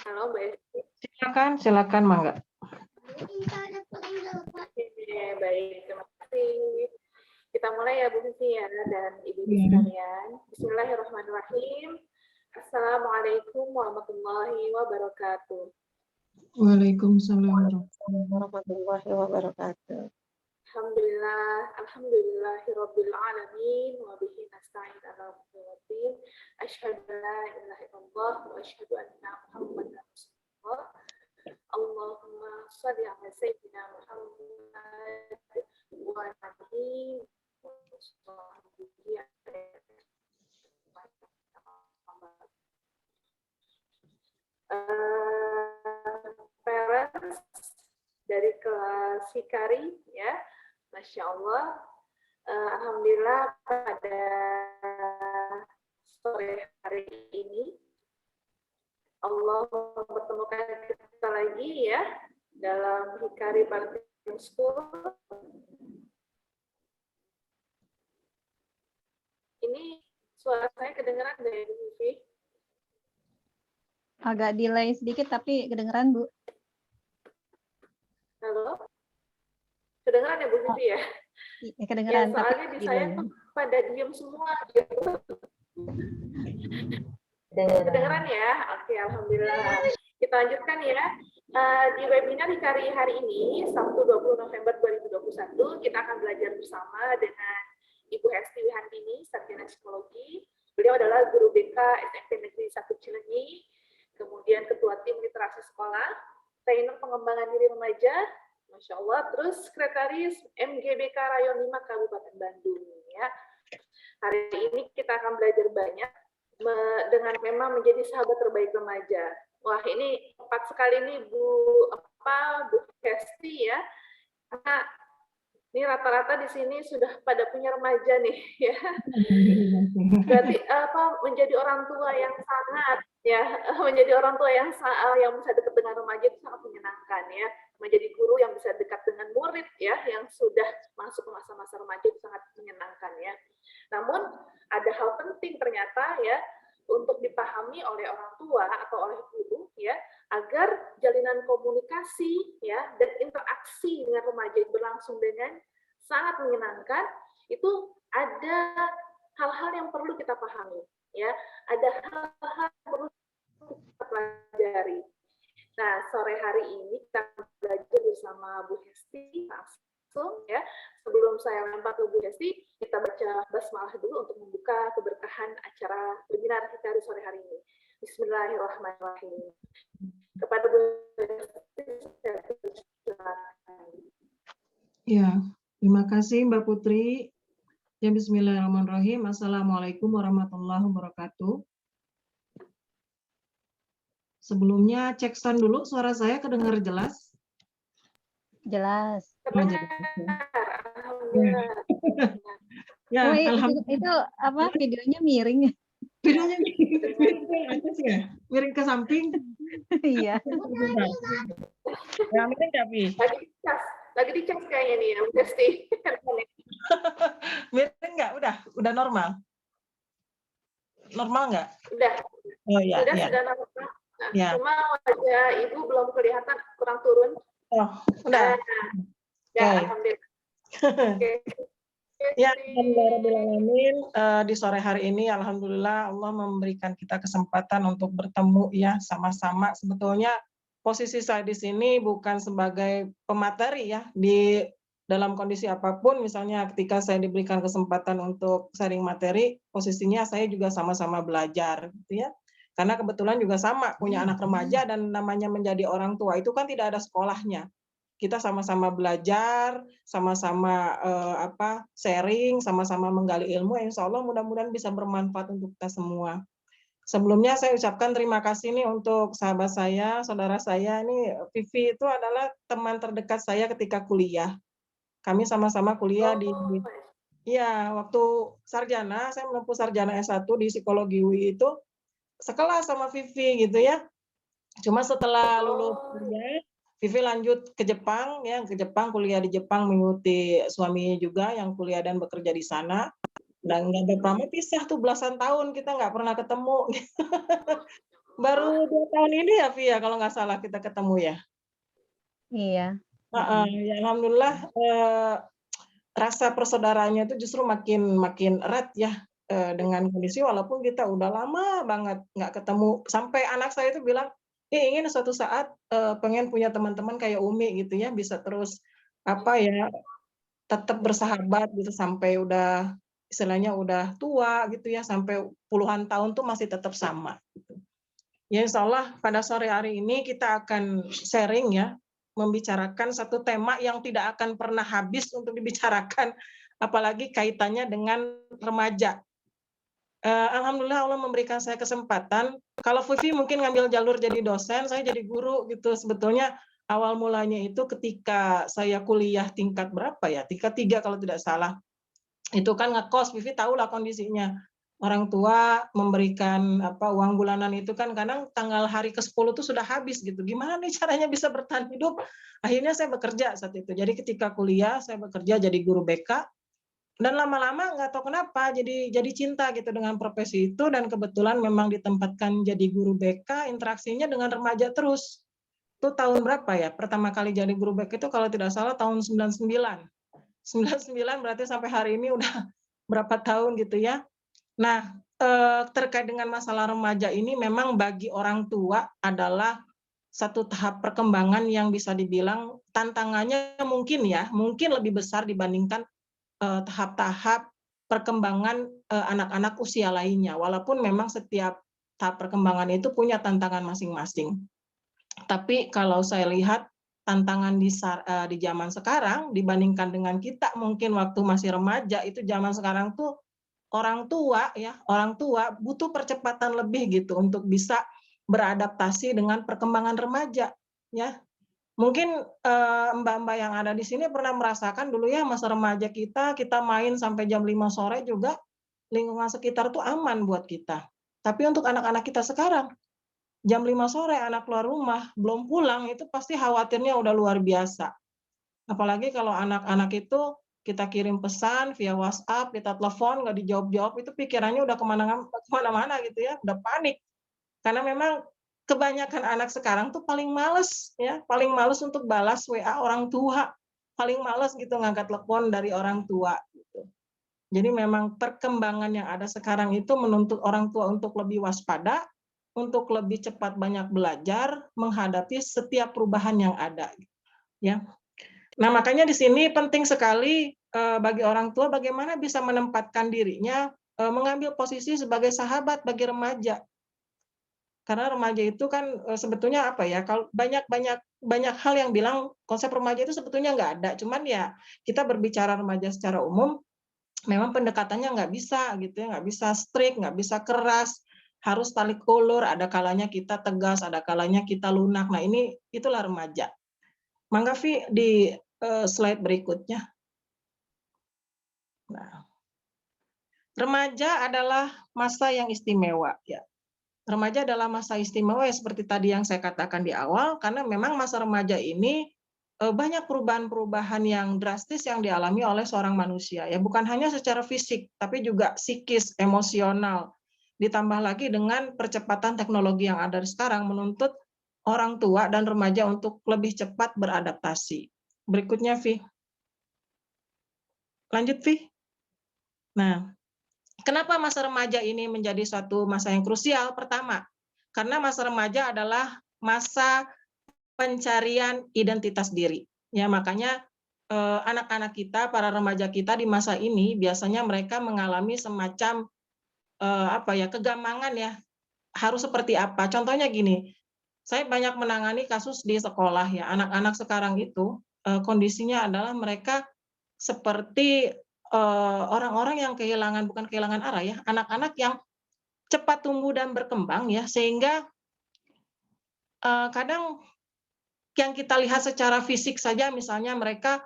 Halo Mbak Esti. Silakan Mangga. Oke, baik, terima kasih. Kita mulai ya Bu Vivi ya dan Ibu-ibu sekalian. Bismillahirrahmanirrahim. Assalamualaikum warahmatullahi wabarakatuh. Waalaikumsalam warahmatullahi wabarakatuh. Alhamdulillahirabbil alamin wa bihi nasta'in 'ala umuri. Asyhadu an la ilaha illallah wa asyhadu anna Muhammadar Rasulullah. Allahumma shalli 'ala sayyidina Muhammad wa alihi wa sahbihi. Parents dari kelas Hikari ya, Masya Allah, alhamdulillah pada sore hari ini Allah mempertemukan kita lagi ya dalam Hikari Parenting School. Ini suara saya kedengeran dari Bu Vivi? Agak delay sedikit tapi kedengeran, Bu. Halo? Kedengeran ya Bu Vivi ya? Ya, kedengeran, ya, soalnya tapi di saya tuh pada diem semua gitu. Kedengeran ya? Oke, alhamdulillah. Kita lanjutkan ya. Di webinar Hikari hari ini, Sabtu 20 November 2021, kita akan belajar bersama dengan Ibu Hesti Wihandini, Sarjana Psikologi. Beliau adalah guru BK SMP Negeri 1 Cileunyi, kemudian Ketua Tim Literasi Sekolah, trainer pengembangan diri remaja, Masya Allah, terus Sekretaris MGBK Rayon 5 Kabupaten Bandung. Ya. Hari ini kita akan belajar banyak dengan memang menjadi sahabat terbaik remaja. Wah, ini tepat sekali nih Bu Hesti ya. Karena ini rata-rata di sini sudah pada punya remaja nih ya. Berarti menjadi orang tua yang sangat ya, menjadi orang tua yang bisa dekat dengan remaja itu sangat menyenangkan ya. Menjadi guru yang bisa dekat dengan murid ya, yang sudah masuk ke masa-masa remaja itu sangat menyenangkan ya. Namun ada hal penting ternyata ya untuk dipahami oleh orang tua atau oleh guru ya, agar jalinan komunikasi ya dan interaksi dengan remaja berlangsung dengan sangat menyenangkan. Itu ada hal-hal yang perlu kita pahami ya, ada hal-hal yang perlu kita pelajari. Nah, sore hari ini kita belajar bersama Bu Hesti langsung ya. Sebelum saya lempar ke Bu Hesti, kita baca basmalah dulu untuk membuka keberkahan acara webinar kita di sore hari ini. Bismillahirrahmanirrahim. Kepada Bu Hesti, saya persilakan. Ya, terima kasih Mbak Putri. Ya, bismillahirrahmanirrahim. Assalamualaikum warahmatullahi wabarakatuh. Sebelumnya cek sound dulu, suara saya kedengar jelas? Jelas. Ya, itu apa videonya miring? Videonya miring ke atas ya? Miring ke samping? Iya. Ya, miring nggak, Pi? Lagi dicas kayaknya nih ya, Bu Hesti. Miring nggak? Udah normal? Normal nggak? Udah. Oh iya. Sudah normal. Nah, ya. Cuma wajah Ibu belum kelihatan, kurang turun. Oh, udah. Ya, alhamdulillah. Okay. Ya, alhamdulillah di sore hari ini alhamdulillah Allah memberikan kita kesempatan untuk bertemu ya sama-sama. Sebetulnya posisi saya di sini bukan sebagai pemateri ya, di dalam kondisi apapun, misalnya ketika saya diberikan kesempatan untuk sharing materi, posisinya saya juga sama-sama belajar gitu ya. Karena kebetulan juga sama punya anak remaja dan namanya menjadi orang tua itu kan tidak ada sekolahnya. Kita sama-sama belajar, sama-sama sharing, sama-sama menggali ilmu, insya Allah mudah-mudahan bisa bermanfaat untuk kita semua. Sebelumnya saya ucapkan terima kasih nih untuk sahabat saya, saudara saya, ini Vivi itu adalah teman terdekat saya ketika kuliah. Kami sama-sama kuliah waktu sarjana, saya menempuh sarjana S1 di psikologi UI itu sekelas sama Vivi gitu ya. Cuma setelah lulus kuliah, Vivi lanjut ke Jepang ya, kuliah di Jepang mengikuti suaminya juga yang kuliah dan bekerja di sana. Dan nggak ada pamit pisah tuh belasan tahun kita nggak pernah ketemu. Baru 2 tahun ini ya, Vi, ya, kalau nggak salah kita ketemu ya? Iya. Heeh, Mm-mm. ya alhamdulillah, rasa persaudaraannya itu justru makin makin erat ya, dengan kondisi walaupun kita udah lama banget nggak ketemu, sampai anak saya itu bilang, "Ih, ingin suatu saat, pengen punya teman-teman kayak Umi," gitu ya, bisa terus, apa ya, tetap bersahabat gitu sampai udah istilahnya udah tua gitu ya, sampai puluhan tahun tuh masih tetap sama, gitu. Ya insyaallah pada sore hari ini kita akan sharing ya, membicarakan satu tema yang tidak akan pernah habis untuk dibicarakan, apalagi kaitannya dengan remaja. Alhamdulillah Allah memberikan saya kesempatan, kalau Vivi mungkin ngambil jalur jadi dosen, saya jadi guru gitu. Sebetulnya awal mulanya itu ketika saya kuliah tingkat berapa ya, tingkat 3 kalau tidak salah. Itu kan ngekos, Vivi tahulah kondisinya. Orang tua memberikan uang bulanan itu kan kadang tanggal hari ke-10 tuh sudah habis gitu. Gimana nih caranya bisa bertahan hidup? Akhirnya saya bekerja saat itu. Jadi ketika kuliah saya bekerja jadi guru BK dan lama-lama nggak tahu kenapa jadi cinta gitu dengan profesi itu dan kebetulan memang ditempatkan jadi guru BK, interaksinya dengan remaja terus. Itu tahun berapa ya? Pertama kali jadi guru BK itu kalau tidak salah tahun 99. 99 berarti sampai hari ini udah berapa tahun gitu ya. Nah, terkait dengan masalah remaja ini memang bagi orang tua adalah satu tahap perkembangan yang bisa dibilang tantangannya mungkin ya, mungkin lebih besar dibandingkan, tahap-tahap perkembangan, anak-anak usia lainnya. Walaupun memang setiap tahap perkembangan itu punya tantangan masing-masing. Tapi kalau saya lihat tantangan di zaman sekarang dibandingkan dengan kita mungkin waktu masih remaja, itu zaman sekarang tuh orang tua butuh percepatan lebih gitu untuk bisa beradaptasi dengan perkembangan remaja, ya. Mungkin, mbak-mbak yang ada di sini pernah merasakan dulu ya masa remaja kita main sampai jam 5 sore juga lingkungan sekitar tuh aman buat kita. Tapi untuk anak-anak kita sekarang, jam 5 sore anak keluar rumah, belum pulang itu pasti khawatirnya udah luar biasa. Apalagi kalau anak-anak itu kita kirim pesan via WhatsApp, kita telepon nggak dijawab-jawab, itu pikirannya udah kemana-mana gitu ya, udah panik. Karena memang kebanyakan anak sekarang tuh paling males ya, paling males untuk balas WA orang tua, paling males gitu ngangkat telepon dari orang tua gitu. Jadi memang perkembangan yang ada sekarang itu menuntut orang tua untuk lebih waspada, untuk lebih cepat banyak belajar, menghadapi setiap perubahan yang ada, ya. Nah, makanya di sini penting sekali, bagi orang tua bagaimana bisa menempatkan dirinya, mengambil posisi sebagai sahabat bagi remaja. Karena remaja itu kan, sebetulnya apa ya, kalau banyak banyak banyak hal yang bilang konsep remaja itu sebetulnya nggak ada, cuman ya kita berbicara remaja secara umum, memang pendekatannya nggak bisa gitu ya, nggak bisa strict, nggak bisa keras, harus tarik ulur, ada kalanya kita tegas, ada kalanya kita lunak. Nah ini, itulah remaja. Mangga Vi di, slide berikutnya. Nah, remaja adalah masa yang istimewa ya. Remaja adalah masa istimewa ya seperti tadi yang saya katakan di awal, karena memang masa remaja ini, banyak perubahan-perubahan yang drastis yang dialami oleh seorang manusia ya, bukan hanya secara fisik, tapi juga psikis, emosional. Ditambah lagi dengan percepatan teknologi yang ada sekarang menuntut orang tua dan remaja untuk lebih cepat beradaptasi. Berikutnya, Vi. Lanjut, Vi. Nah, kenapa masa remaja ini menjadi suatu masa yang krusial? Pertama, karena masa remaja adalah masa pencarian identitas diri. Ya, makanya anak-anak kita, para remaja kita di masa ini biasanya mereka mengalami semacam kegamangan ya, harus seperti apa. Contohnya gini, saya banyak menangani kasus di sekolah ya, anak-anak sekarang itu kondisinya adalah mereka seperti orang-orang yang bukan kehilangan arah ya, anak-anak yang cepat tumbuh dan berkembang ya, sehingga kadang yang kita lihat secara fisik saja misalnya mereka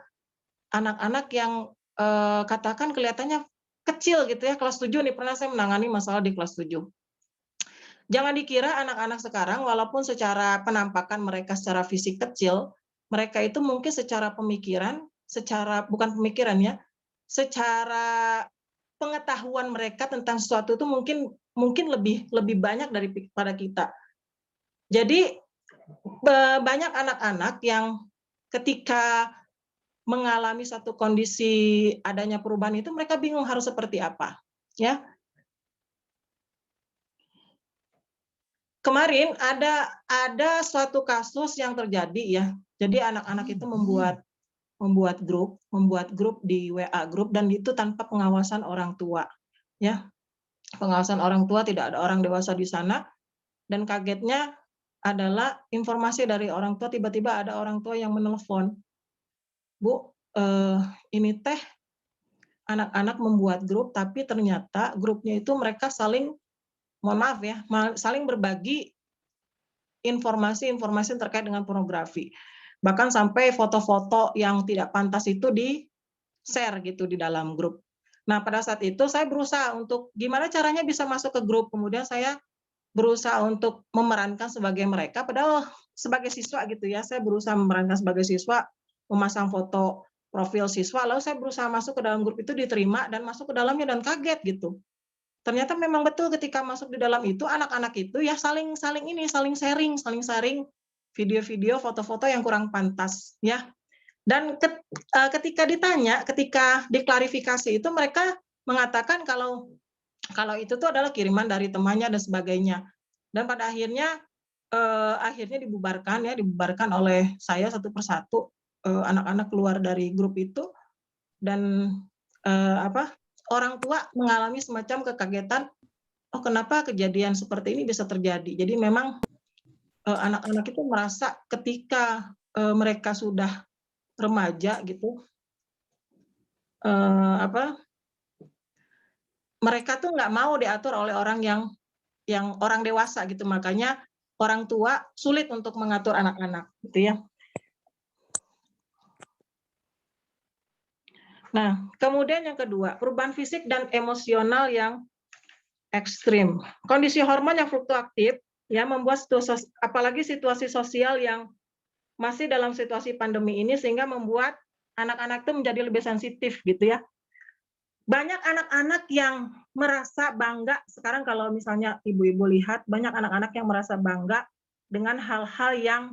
anak-anak yang, katakan kelihatannya kecil gitu ya, kelas 7 nih, pernah saya menangani masalah di kelas 7. Jangan dikira anak-anak sekarang walaupun secara penampakan mereka secara fisik kecil, mereka itu mungkin secara pemikiran, bukan pemikiran ya, secara pengetahuan mereka tentang sesuatu itu mungkin mungkin lebih lebih banyak daripada kita. Jadi banyak anak-anak yang ketika mengalami satu kondisi adanya perubahan itu mereka bingung harus seperti apa, ya. Kemarin ada suatu kasus yang terjadi ya. Jadi anak-anak itu membuat grup di WA grup dan itu tanpa pengawasan orang tua, ya. Pengawasan orang tua, tidak ada orang dewasa di sana, dan kagetnya adalah informasi dari orang tua, tiba-tiba ada orang tua yang menelpon, "Bu, ini teh anak-anak membuat grup, tapi ternyata grupnya itu mereka saling, mohon maaf ya, saling berbagi informasi-informasi terkait dengan pornografi. Bahkan sampai foto-foto yang tidak pantas itu di-share gitu di dalam grup." Nah, pada saat itu saya berusaha untuk gimana caranya bisa masuk ke grup, kemudian saya berusaha untuk memerankan sebagai mereka, padahal sebagai siswa gitu ya, saya berusaha memerankan sebagai siswa, memasang foto profil siswa, lalu saya berusaha masuk ke dalam grup itu, diterima dan masuk ke dalamnya dan kaget gitu. Ternyata memang betul ketika masuk di dalam itu, anak-anak itu ya saling sharing video-video, foto-foto yang kurang pantas ya. Dan ketika ditanya, ketika diklarifikasi itu mereka mengatakan kalau itu tuh adalah kiriman dari temannya dan sebagainya. Dan pada akhirnya dibubarkan oleh saya satu persatu, anak-anak keluar dari grup itu, dan orang tua mengalami semacam kekagetan, oh kenapa kejadian seperti ini bisa terjadi. Jadi memang anak-anak itu merasa ketika mereka sudah remaja gitu, mereka tuh nggak mau diatur oleh orang yang orang dewasa gitu, makanya orang tua sulit untuk mengatur anak-anak gitu ya. Nah, kemudian yang kedua, perubahan fisik dan emosional yang ekstrim. Kondisi hormon yang fluktuatif ya membuat apalagi situasi sosial yang masih dalam situasi pandemi ini, sehingga membuat anak-anak itu menjadi lebih sensitif gitu ya. Banyak anak-anak yang merasa bangga, sekarang kalau misalnya ibu-ibu lihat, banyak anak-anak yang merasa bangga dengan hal-hal yang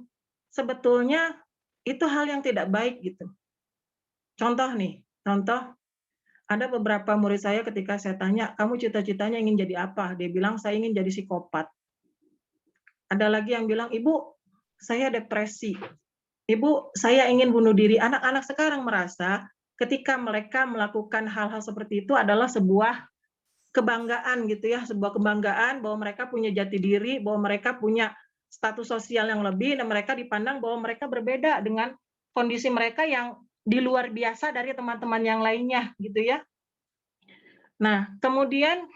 sebetulnya itu hal yang tidak baik gitu. Contoh, ada beberapa murid saya ketika saya tanya, "Kamu cita-citanya ingin jadi apa?" Dia bilang, "Saya ingin jadi psikopat." Ada lagi yang bilang, "Ibu, saya depresi. Ibu, saya ingin bunuh diri." Anak-anak sekarang merasa ketika mereka melakukan hal-hal seperti itu adalah sebuah kebanggaan gitu ya, sebuah kebanggaan bahwa mereka punya jati diri, bahwa mereka punya status sosial yang lebih, dan mereka dipandang bahwa mereka berbeda dengan kondisi mereka yang di luar biasa dari teman-teman yang lainnya gitu ya. Nah, kemudian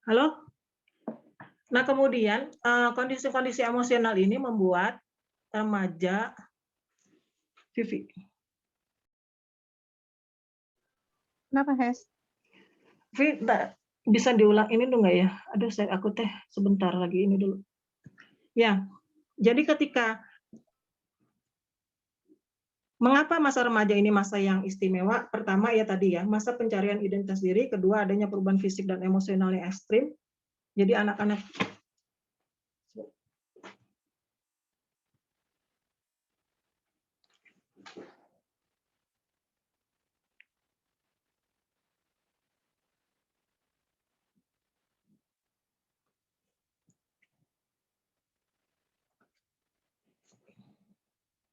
halo? Nah, kemudian kondisi-kondisi emosional ini membuat remaja, Vivi, Kenapa, Hes? Vivi, bisa diulang ini dulu nggak ya? Aduh, aku teh sebentar lagi ini dulu. Ya, jadi mengapa masa remaja ini masa yang istimewa? Pertama ya tadi ya, masa pencarian identitas diri, kedua adanya perubahan fisik dan emosional yang ekstrim. Jadi anak-anak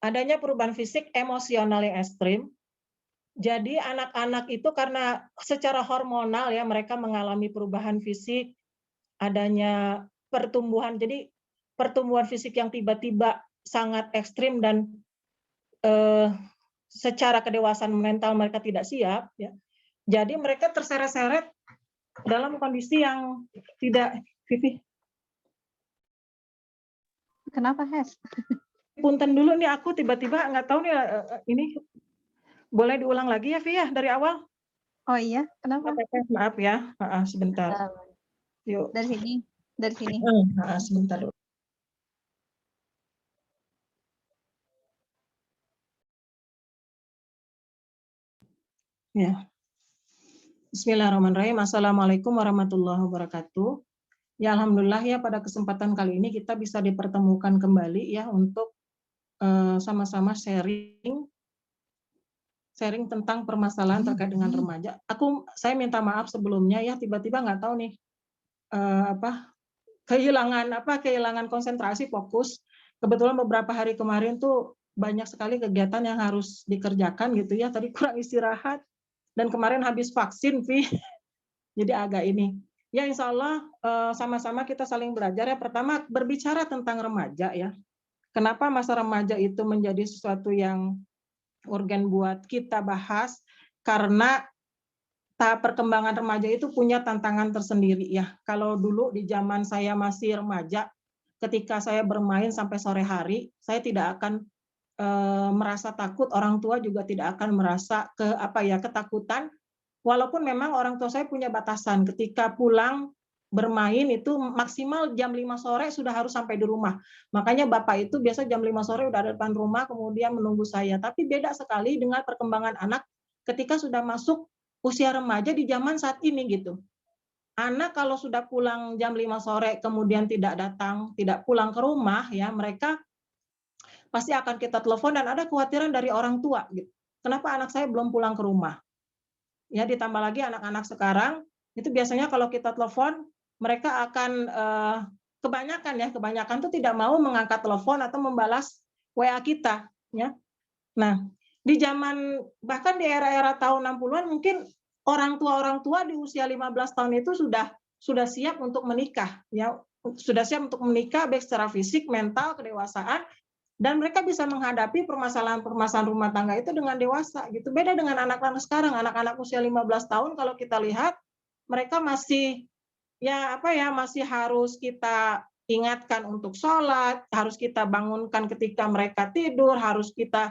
adanya perubahan fisik emosional yang ekstrim. Jadi anak-anak itu karena secara hormonal ya mereka mengalami perubahan fisik, adanya pertumbuhan. Jadi pertumbuhan fisik yang tiba-tiba sangat ekstrim dan secara kedewasaan mental mereka tidak siap ya. Jadi mereka terseret-seret dalam kondisi yang tidak, Vivi. Kenapa, Hes? Punten dulu nih, aku tiba-tiba nggak tahu nih ini Boleh diulang lagi ya, Vi ya, dari awal? Oh iya, kenapa? Maaf ya, sebentar. Yuk. Dari sini, dari sini. Sebentar dulu. Ya. Bismillahirrahmanirrahim. Assalamualaikum warahmatullahi wabarakatuh. Ya, alhamdulillah ya pada kesempatan kali ini kita bisa dipertemukan kembali ya untuk sama-sama sharing tentang permasalahan terkait dengan remaja. Saya minta maaf sebelumnya ya, tiba-tiba nggak tahu nih kehilangan konsentrasi, fokus. Kebetulan beberapa hari kemarin tuh banyak sekali kegiatan yang harus dikerjakan gitu ya. Tadi kurang istirahat dan kemarin habis vaksin, Vi. Jadi agak ini. Ya insya Allah sama-sama kita saling belajar ya. Pertama berbicara tentang remaja ya. Kenapa masa remaja itu menjadi sesuatu yang urgen buat kita bahas? Karena tahap perkembangan remaja itu punya tantangan tersendiri ya. Kalau dulu di zaman saya masih remaja, ketika saya bermain sampai sore hari, saya tidak akan merasa takut, orang tua juga tidak akan merasa ketakutan. Walaupun memang orang tua saya punya batasan, ketika pulang bermain itu maksimal jam 5 sore sudah harus sampai di rumah. Makanya bapak itu biasa jam 5 sore udah ada depan rumah kemudian menunggu saya. Tapi beda sekali dengan perkembangan anak ketika sudah masuk usia remaja di zaman saat ini gitu. Anak kalau sudah pulang jam 5 sore kemudian tidak datang, tidak pulang ke rumah ya, mereka pasti akan kita telepon dan ada kekhawatiran dari orang tua gitu. Kenapa anak saya belum pulang ke rumah? Ya ditambah lagi anak-anak sekarang itu biasanya kalau kita telepon mereka akan kebanyakan tuh tidak mau mengangkat telepon atau membalas WA kita ya. Nah, di zaman bahkan di era-era tahun 60-an mungkin orang tua di usia 15 tahun itu sudah siap untuk menikah ya. Sudah siap untuk menikah baik secara fisik, mental, kedewasaan dan mereka bisa menghadapi permasalahan-permasalahan rumah tangga itu dengan dewasa gitu. Beda dengan anak-anak sekarang, anak-anak usia 15 tahun kalau kita lihat mereka masih masih harus kita ingatkan untuk sholat, harus kita bangunkan ketika mereka tidur, harus kita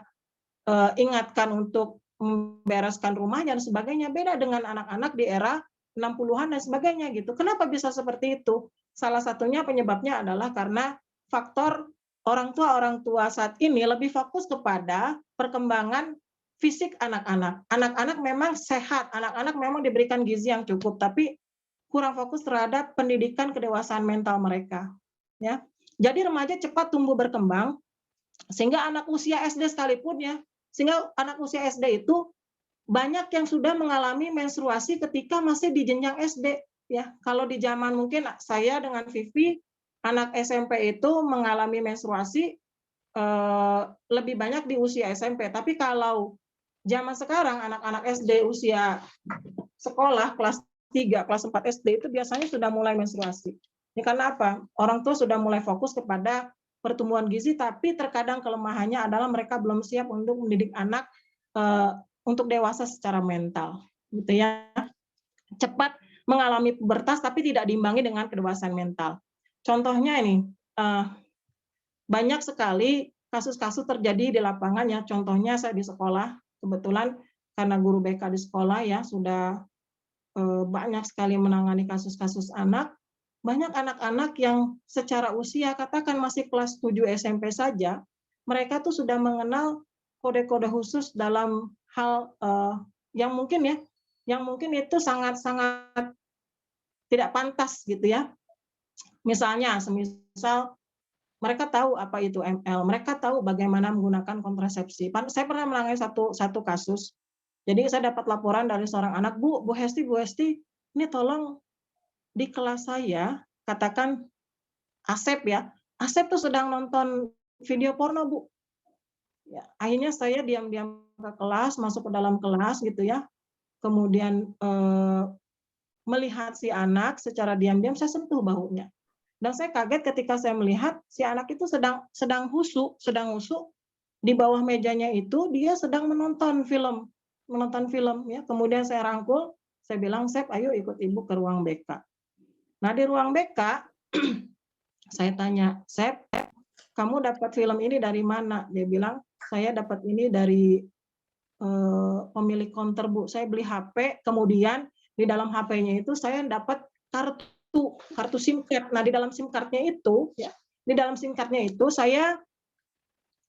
ingatkan untuk membereskan rumahnya dan sebagainya. Beda dengan anak-anak di era 60-an dan sebagainya gitu. Kenapa bisa seperti itu? Salah satunya penyebabnya adalah karena faktor orang tua saat ini lebih fokus kepada perkembangan fisik anak-anak. Anak-anak memang sehat, anak-anak memang diberikan gizi yang cukup, tapi kurang fokus terhadap pendidikan kedewasaan mental mereka. Ya, jadi remaja cepat tumbuh berkembang, sehingga anak usia SD sekalipun ya, sehingga anak usia SD itu banyak yang sudah mengalami menstruasi ketika masih di jenjang SD ya. Kalau di zaman mungkin saya dengan Vivi anak SMP itu mengalami menstruasi lebih banyak di usia SMP. Tapi kalau zaman sekarang anak-anak SD usia sekolah kelas 3, kelas 4 SD itu biasanya sudah mulai menstruasi. Ini karena apa? Orang tua sudah mulai fokus kepada pertumbuhan gizi, tapi terkadang kelemahannya adalah mereka belum siap untuk mendidik anak untuk dewasa secara mental, gitu ya. Cepat mengalami pubertas tapi tidak diimbangi dengan kedewasaan mental. Contohnya ini banyak sekali kasus-kasus terjadi di lapangan ya. Contohnya saya di sekolah, kebetulan karena guru BK di sekolah ya sudah banyak sekali menangani kasus-kasus anak. Banyak anak-anak yang secara usia katakan masih kelas 7 SMP saja, mereka tuh sudah mengenal kode-kode khusus dalam hal yang mungkin itu sangat-sangat tidak pantas gitu ya. Misalnya, semisal mereka tahu apa itu ML, mereka tahu bagaimana menggunakan kontrasepsi. Saya pernah menangani satu kasus. Jadi saya dapat laporan dari seorang anak, Bu Hesti, ini tolong di kelas saya, katakan Asep ya, Asep tuh sedang nonton video porno, Bu. Ya, akhirnya saya diam-diam ke kelas, masuk ke dalam kelas gitu ya, kemudian melihat si anak secara diam-diam, saya sentuh bahunya. Dan saya kaget ketika saya melihat si anak itu sedang husu di bawah mejanya itu dia sedang menonton film ya. Kemudian saya rangkul, saya bilang, Sep, ayo ikut ibu ke ruang BK. Nah di ruang BK saya tanya, Sep, kamu dapat film ini dari mana? Dia bilang, saya dapat ini dari pemilik counter, Bu. Saya beli HP, kemudian di dalam HP-nya itu saya dapat kartu SIM card. Nah, di dalam SIM card-nya itu, ya, di dalam SIM card-nya itu saya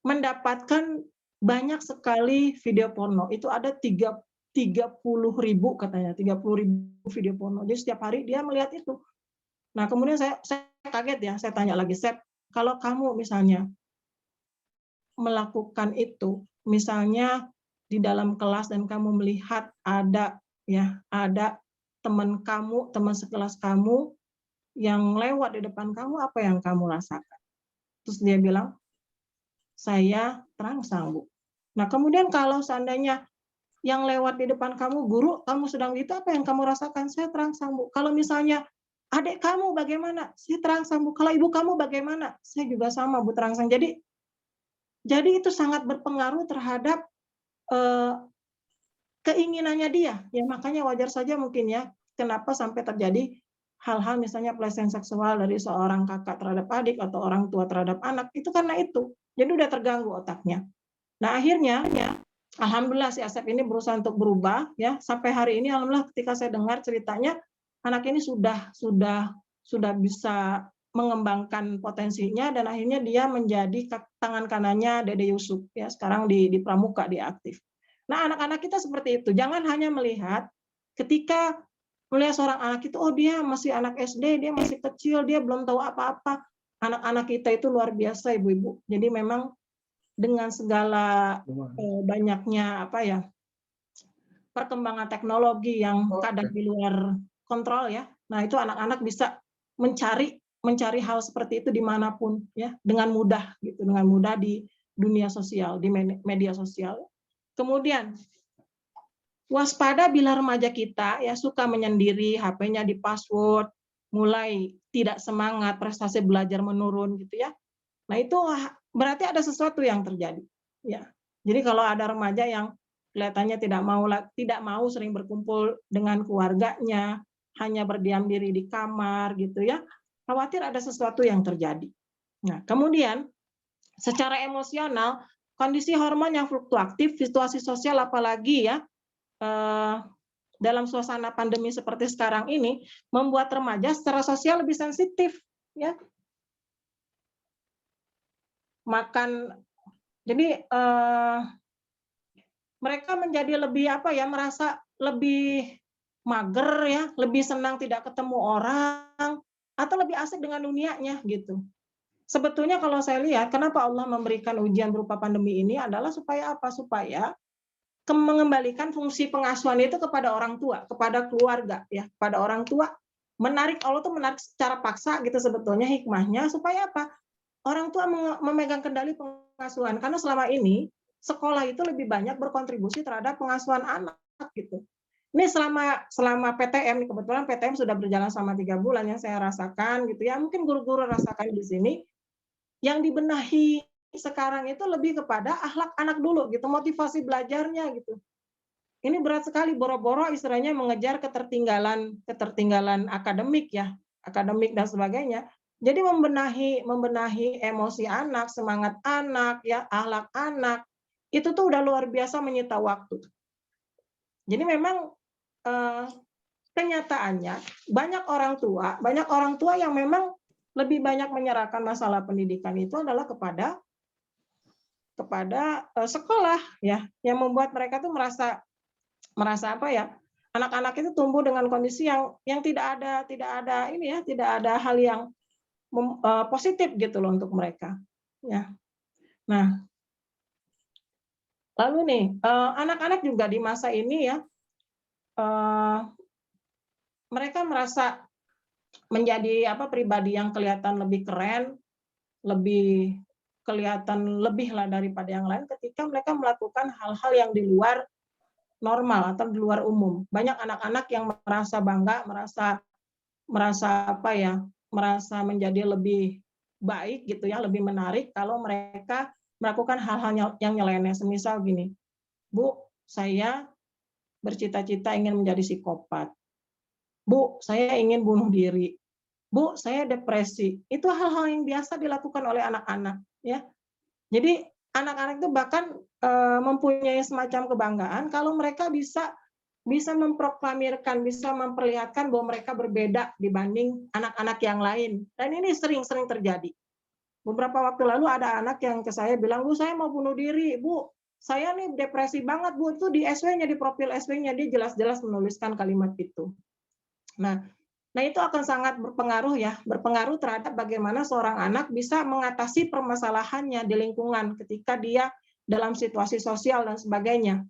mendapatkan banyak sekali video porno. Itu ada 30.000 katanya, 30.000 video porno. Jadi setiap hari dia melihat itu. Nah, kemudian saya kaget ya, saya tanya lagi, Sep, kalau kamu misalnya melakukan itu, misalnya di dalam kelas dan kamu melihat ada teman kamu, teman sekelas kamu yang lewat di depan kamu, apa yang kamu rasakan? Terus dia bilang, saya terangsang, Bu. Nah, kemudian kalau seandainya yang lewat di depan kamu guru, kamu sedang itu, apa yang kamu rasakan? Saya terangsang, Bu. Kalau misalnya adik kamu bagaimana? Saya terangsang, Bu. Kalau ibu kamu bagaimana? Saya juga sama, Bu, terangsang. Jadi itu sangat berpengaruh terhadap keinginannya dia. Ya, makanya wajar saja mungkin ya, kenapa sampai terjadi hal-hal misalnya pelecehan seksual dari seorang kakak terhadap adik atau orang tua terhadap anak, itu karena itu. Jadi udah terganggu otaknya. Nah, akhirnya alhamdulillah si Asep ini berusaha untuk berubah ya. Sampai hari ini alhamdulillah ketika saya dengar ceritanya, anak ini sudah bisa mengembangkan potensinya dan akhirnya dia menjadi tangan kanannya Dede Yusuf ya. Sekarang di Pramuka dia aktif. Nah, anak-anak kita seperti itu. Jangan hanya melihat ketika melihat seorang anak itu, oh dia masih anak SD, dia masih kecil, dia belum tahu apa-apa. Anak-anak kita itu luar biasa, Ibu-ibu. Jadi memang dengan segala banyaknya perkembangan teknologi yang kadang di luar kontrol ya. Nah, itu anak-anak bisa mencari hal seperti itu dimanapun ya, dengan mudah gitu, dengan mudah di dunia sosial, di media sosial. Kemudian waspada bila remaja kita ya suka menyendiri, HP-nya di password, mulai tidak semangat, prestasi belajar menurun gitu ya. Nah, itu berarti ada sesuatu yang terjadi. Ya. Jadi kalau ada remaja yang kelihatannya tidak mau sering berkumpul dengan keluarganya, hanya berdiam diri di kamar gitu ya, khawatir ada sesuatu yang terjadi. Nah, kemudian secara emosional, kondisi hormon yang fluktuatif, situasi sosial apalagi ya, dalam suasana pandemi seperti sekarang ini membuat remaja secara sosial lebih sensitif ya. Jadi mereka menjadi lebih merasa lebih mager ya, lebih senang tidak ketemu orang atau lebih asik dengan dunianya gitu. Sebetulnya kalau saya lihat kenapa Allah memberikan ujian berupa pandemi ini adalah supaya apa? Supaya mengembalikan fungsi pengasuhan itu kepada orang tua, kepada keluarga ya, kepada orang tua. Allah tuh menarik secara paksa gitu sebetulnya hikmahnya supaya apa? Orang tua memegang kendali pengasuhan karena selama ini sekolah itu lebih banyak berkontribusi terhadap pengasuhan anak gitu. Ini selama PTM, kebetulan PTM sudah berjalan selama 3 bulan yang saya rasakan gitu ya. Mungkin guru-guru rasakan di sini yang dibenahi sekarang itu lebih kepada akhlak anak dulu gitu, motivasi belajarnya gitu. Ini berat sekali boro-boro istilahnya mengejar ketertinggalan akademik ya, akademik dan sebagainya. Jadi membenahi emosi anak, semangat anak ya, akhlak anak itu tuh udah luar biasa menyita waktu. Jadi memang kenyataannya banyak orang tua yang memang lebih banyak menyerahkan masalah pendidikan itu adalah kepada sekolah ya, yang membuat mereka tuh merasa anak-anak itu tumbuh dengan kondisi yang tidak ada hal yang positif gitu loh untuk mereka ya. Nah, lalu nih anak-anak juga di masa ini ya mereka merasa menjadi pribadi yang kelihatan lebih keren, lebih kelihatan lebih lah daripada yang lain ketika mereka melakukan hal-hal yang di luar normal atau di luar umum. Banyak anak-anak yang merasa bangga, merasa menjadi lebih baik gitu ya, lebih menarik kalau mereka melakukan hal-hal yang nyeleneh. Semisal gini, Bu, saya bercita-cita ingin menjadi psikopat. Bu, saya ingin bunuh diri. Bu, saya depresi. Itu hal-hal yang biasa dilakukan oleh anak-anak ya. Jadi anak-anak itu bahkan mempunyai semacam kebanggaan kalau mereka bisa memproklamirkan, bisa memperlihatkan bahwa mereka berbeda dibanding anak-anak yang lain. Dan ini sering-sering terjadi. Beberapa waktu lalu ada anak yang ke saya bilang, "Bu, saya mau bunuh diri, Bu. Saya nih depresi banget, Bu." Itu di SW-nya, di profil SW-nya dia jelas-jelas menuliskan kalimat itu. Nah, itu akan sangat berpengaruh ya, berpengaruh terhadap bagaimana seorang anak bisa mengatasi permasalahannya di lingkungan ketika dia dalam situasi sosial dan sebagainya.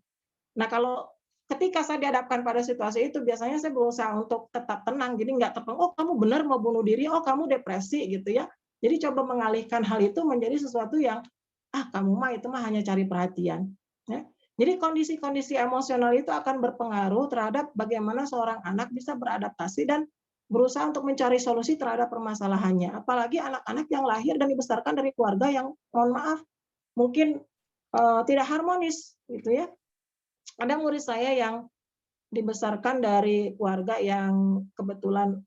Nah, kalau ketika saya dihadapkan pada situasi itu, biasanya saya berusaha untuk tetap tenang, jadi nggak terpengaruh, "Oh, kamu benar mau bunuh diri, oh kamu depresi," gitu ya. Jadi coba mengalihkan hal itu menjadi sesuatu yang, kamu mah itu mah hanya cari perhatian." Ya. Jadi kondisi-kondisi emosional itu akan berpengaruh terhadap bagaimana seorang anak bisa beradaptasi dan berusaha untuk mencari solusi terhadap permasalahannya. Apalagi anak-anak yang lahir dan dibesarkan dari keluarga yang, mohon maaf, mungkin tidak harmonis, gitu ya. Ada murid saya yang dibesarkan dari keluarga yang kebetulan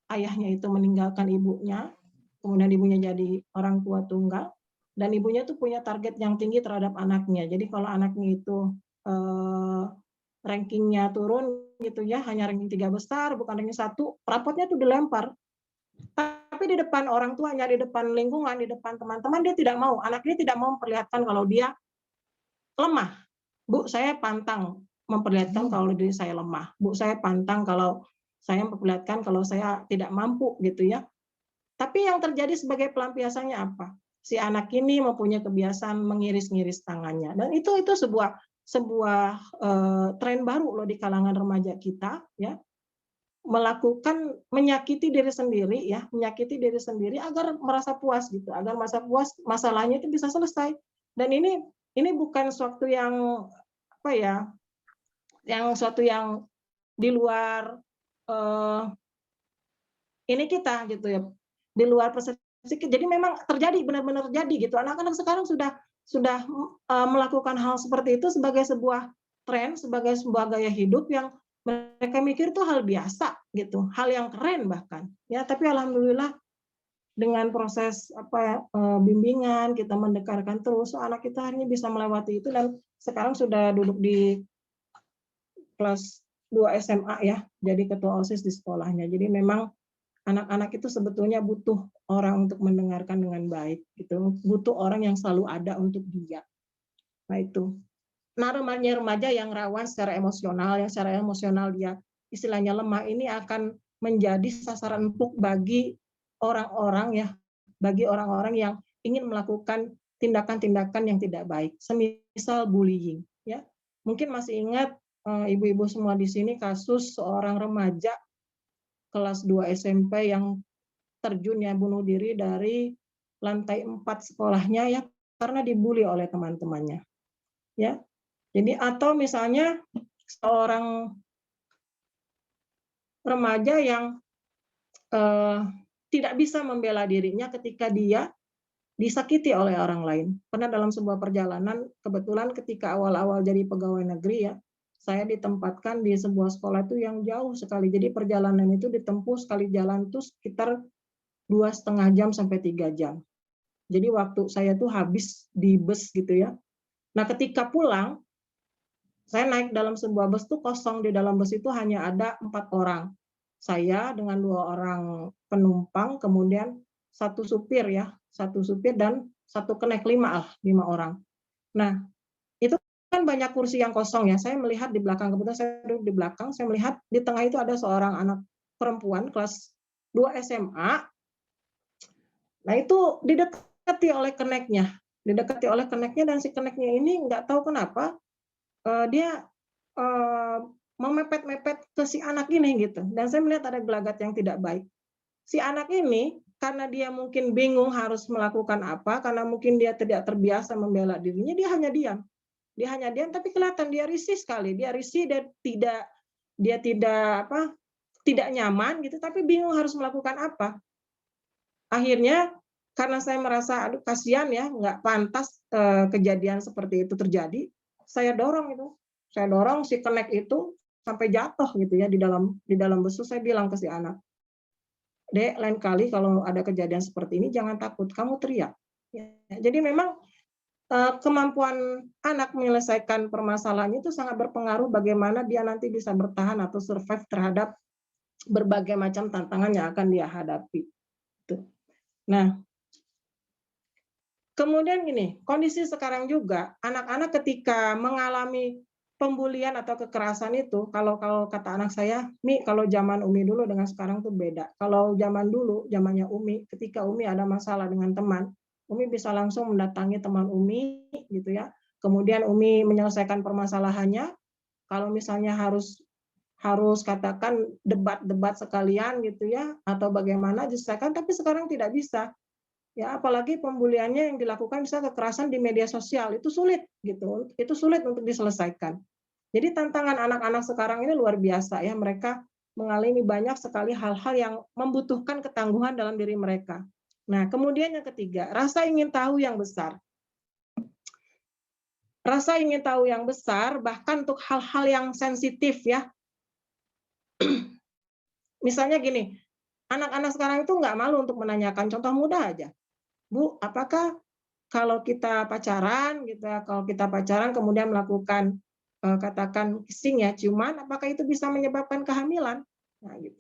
ayahnya itu meninggalkan ibunya, kemudian ibunya jadi orang tua tunggal, dan ibunya tuh punya target yang tinggi terhadap anaknya. Jadi kalau anaknya itu rankingnya turun gitu ya, hanya ranking 3 besar, bukan ranking 1, rapotnya tuh dilempar. Tapi di depan orang tuanya, di depan lingkungan, di depan teman-teman dia tidak mau. Anak ini tidak mau memperlihatkan kalau dia lemah. "Bu, saya pantang memperlihatkan kalau diri saya lemah. Bu, saya pantang kalau saya memperlihatkan kalau saya tidak mampu," gitu ya. Tapi yang terjadi sebagai pelampiasannya apa? Si anak ini mempunyai kebiasaan mengiris-ngiris tangannya, dan itu sebuah tren baru loh di kalangan remaja kita ya, menyakiti diri sendiri ya, menyakiti diri sendiri agar merasa puas gitu, agar merasa puas masalahnya itu bisa selesai. Dan ini bukan suatu yang apa ya, yang suatu yang di luar ini kita gitu ya, di luar persepsi. Jadi memang terjadi, benar-benar terjadi gitu. Anak-anak sekarang sudah melakukan hal seperti itu sebagai sebuah tren, sebagai sebuah gaya hidup yang mereka mikir itu hal biasa gitu, hal yang keren bahkan. Ya, tapi alhamdulillah dengan proses bimbingan, kita mendekarkan terus, anak kita akhirnya bisa melewati itu dan sekarang sudah duduk di kelas 2 SMA ya, jadi ketua OSIS di sekolahnya. Jadi memang anak-anak itu sebetulnya butuh orang untuk mendengarkan dengan baik gitu, butuh orang yang selalu ada untuk dia. Nah itu. Nah, remaja yang rawan secara emosional, yang secara emosional dia istilahnya lemah, ini akan menjadi sasaran empuk bagi orang-orang ya, bagi orang-orang yang ingin melakukan tindakan-tindakan yang tidak baik, semisal bullying ya. Mungkin masih ingat ibu-ibu semua di sini kasus seorang remaja kelas 2 SMP yang terjun ya, bunuh diri dari lantai 4 sekolahnya ya karena dibully oleh teman-temannya. Ya. Jadi atau misalnya seorang remaja yang tidak bisa membela dirinya ketika dia disakiti oleh orang lain. Pernah dalam sebuah perjalanan, kebetulan ketika awal-awal jadi pegawai negeri ya, saya ditempatkan di sebuah sekolah itu yang jauh sekali. Jadi perjalanan itu ditempuh sekali jalan itu sekitar 2,5 jam sampai 3 jam. Jadi waktu saya tuh habis di bus gitu ya. Nah ketika pulang, saya naik dalam sebuah bus tuh kosong, di dalam bus itu hanya ada 4 orang. Saya dengan 2 orang penumpang, kemudian 1 supir ya, 1 supir dan 1 kenek, 5 orang. Nah, itu kan banyak kursi yang kosong ya. Saya melihat di belakang, kebetulan saya duduk di belakang, saya melihat di tengah itu ada seorang anak perempuan kelas 2 SMA. Nah, itu didekati oleh keneknya. Didekati oleh keneknya dan si keneknya ini nggak tahu kenapa dia memepet-mepet ke si anak ini gitu, dan saya melihat ada gelagat yang tidak baik. Si anak ini karena dia mungkin bingung harus melakukan apa, karena mungkin dia tidak terbiasa membela dirinya, dia hanya diam. Dia hanya diam, tapi kelihatan dia risih sekali. Dia risih dan tidak nyaman gitu, tapi bingung harus melakukan apa. Akhirnya karena saya merasa aduh kasihan ya, nggak pantas kejadian seperti itu terjadi, saya dorong itu. Saya dorong si kenek itu sampai jatuh gitu ya di dalam bus. Saya bilang ke si anak, "Dek, lain kali kalau ada kejadian seperti ini jangan takut, kamu teriak." Ya, jadi memang kemampuan anak menyelesaikan permasalahan itu sangat berpengaruh bagaimana dia nanti bisa bertahan atau survive terhadap berbagai macam tantangan yang akan dia hadapi. Nah, kemudian gini, kondisi sekarang juga anak-anak ketika mengalami pembulian atau kekerasan itu, kalau kata anak saya, Mi, kalau zaman Umi dulu dengan sekarang tuh beda. Kalau zaman dulu, zamannya Umi, ketika Umi ada masalah dengan teman, Umi bisa langsung mendatangi teman Umi gitu ya. Kemudian Umi menyelesaikan permasalahannya. Kalau misalnya harus katakan debat-debat sekalian gitu ya, atau bagaimana diselesaikan, tapi sekarang tidak bisa. Ya, apalagi pembuliannya yang dilakukan bisa kekerasan di media sosial, itu sulit gitu. Itu sulit untuk diselesaikan. Jadi tantangan anak-anak sekarang ini luar biasa ya, mereka mengalami banyak sekali hal-hal yang membutuhkan ketangguhan dalam diri mereka. Nah, kemudian yang ketiga, rasa ingin tahu yang besar. Rasa ingin tahu yang besar bahkan untuk hal-hal yang sensitif ya. Misalnya gini, anak-anak sekarang itu nggak malu untuk menanyakan, contoh mudah aja. Bu, apakah kalau kita pacaran gitu ya, kalau kita pacaran kemudian melakukan katakan kissing ya, ciuman, apakah itu bisa menyebabkan kehamilan? Nah, gitu.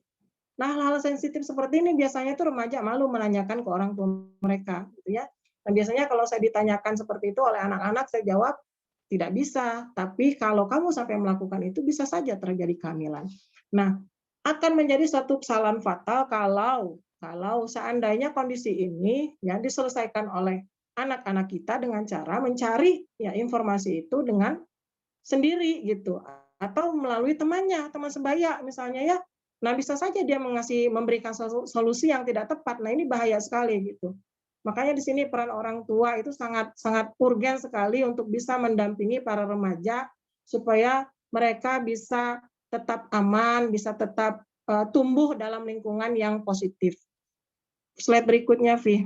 Nah, hal-hal sensitif seperti ini biasanya tuh remaja malu menanyakan ke orang tua mereka, gitu ya. Dan biasanya kalau saya ditanyakan seperti itu oleh anak-anak, saya jawab tidak bisa. Tapi kalau kamu sampai melakukan itu, bisa saja terjadi kehamilan. Nah, akan menjadi satu kesalahan fatal kalau seandainya kondisi ini ya diselesaikan oleh anak-anak kita dengan cara mencari ya informasi itu dengan sendiri gitu, atau melalui temannya, teman sebaya misalnya ya. Nah, bisa saja dia memberikan solusi yang tidak tepat. Nah, ini bahaya sekali gitu. Makanya di sini peran orang tua itu sangat sangat urgen sekali untuk bisa mendampingi para remaja supaya mereka bisa tetap aman, bisa tetap tumbuh dalam lingkungan yang positif. Slide berikutnya, Vi.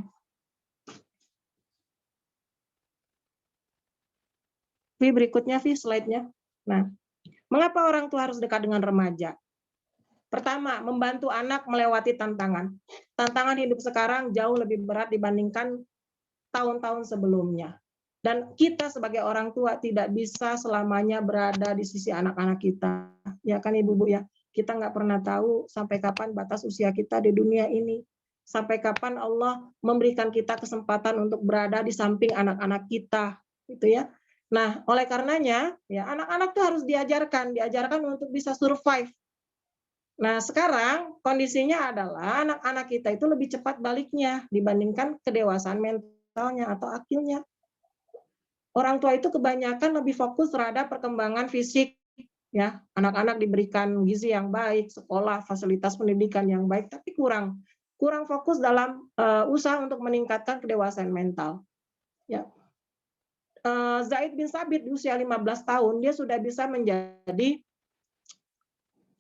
Vi, berikutnya, Vi, slide-nya. Nah, mengapa orang tua harus dekat dengan remaja? Pertama, membantu anak melewati tantangan. Tantangan hidup sekarang jauh lebih berat dibandingkan tahun-tahun sebelumnya. Dan kita sebagai orang tua tidak bisa selamanya berada di sisi anak-anak kita. Ya kan Ibu-ibu ya? Kita nggak pernah tahu sampai kapan batas usia kita di dunia ini. Sampai kapan Allah memberikan kita kesempatan untuk berada di samping anak-anak kita. Gitu ya. Nah, oleh karenanya, ya anak-anak tuh harus diajarkan untuk bisa survive. Nah, sekarang kondisinya adalah anak-anak kita itu lebih cepat baliknya dibandingkan kedewasaan mentalnya atau akilnya. Orang tua itu kebanyakan lebih fokus terhadap perkembangan fisik, ya. Anak-anak diberikan gizi yang baik, sekolah, fasilitas pendidikan yang baik, tapi kurang fokus dalam usaha untuk meningkatkan kedewasaan mental. Ya. Zaid bin Sabit di usia 15 tahun dia sudah bisa menjadi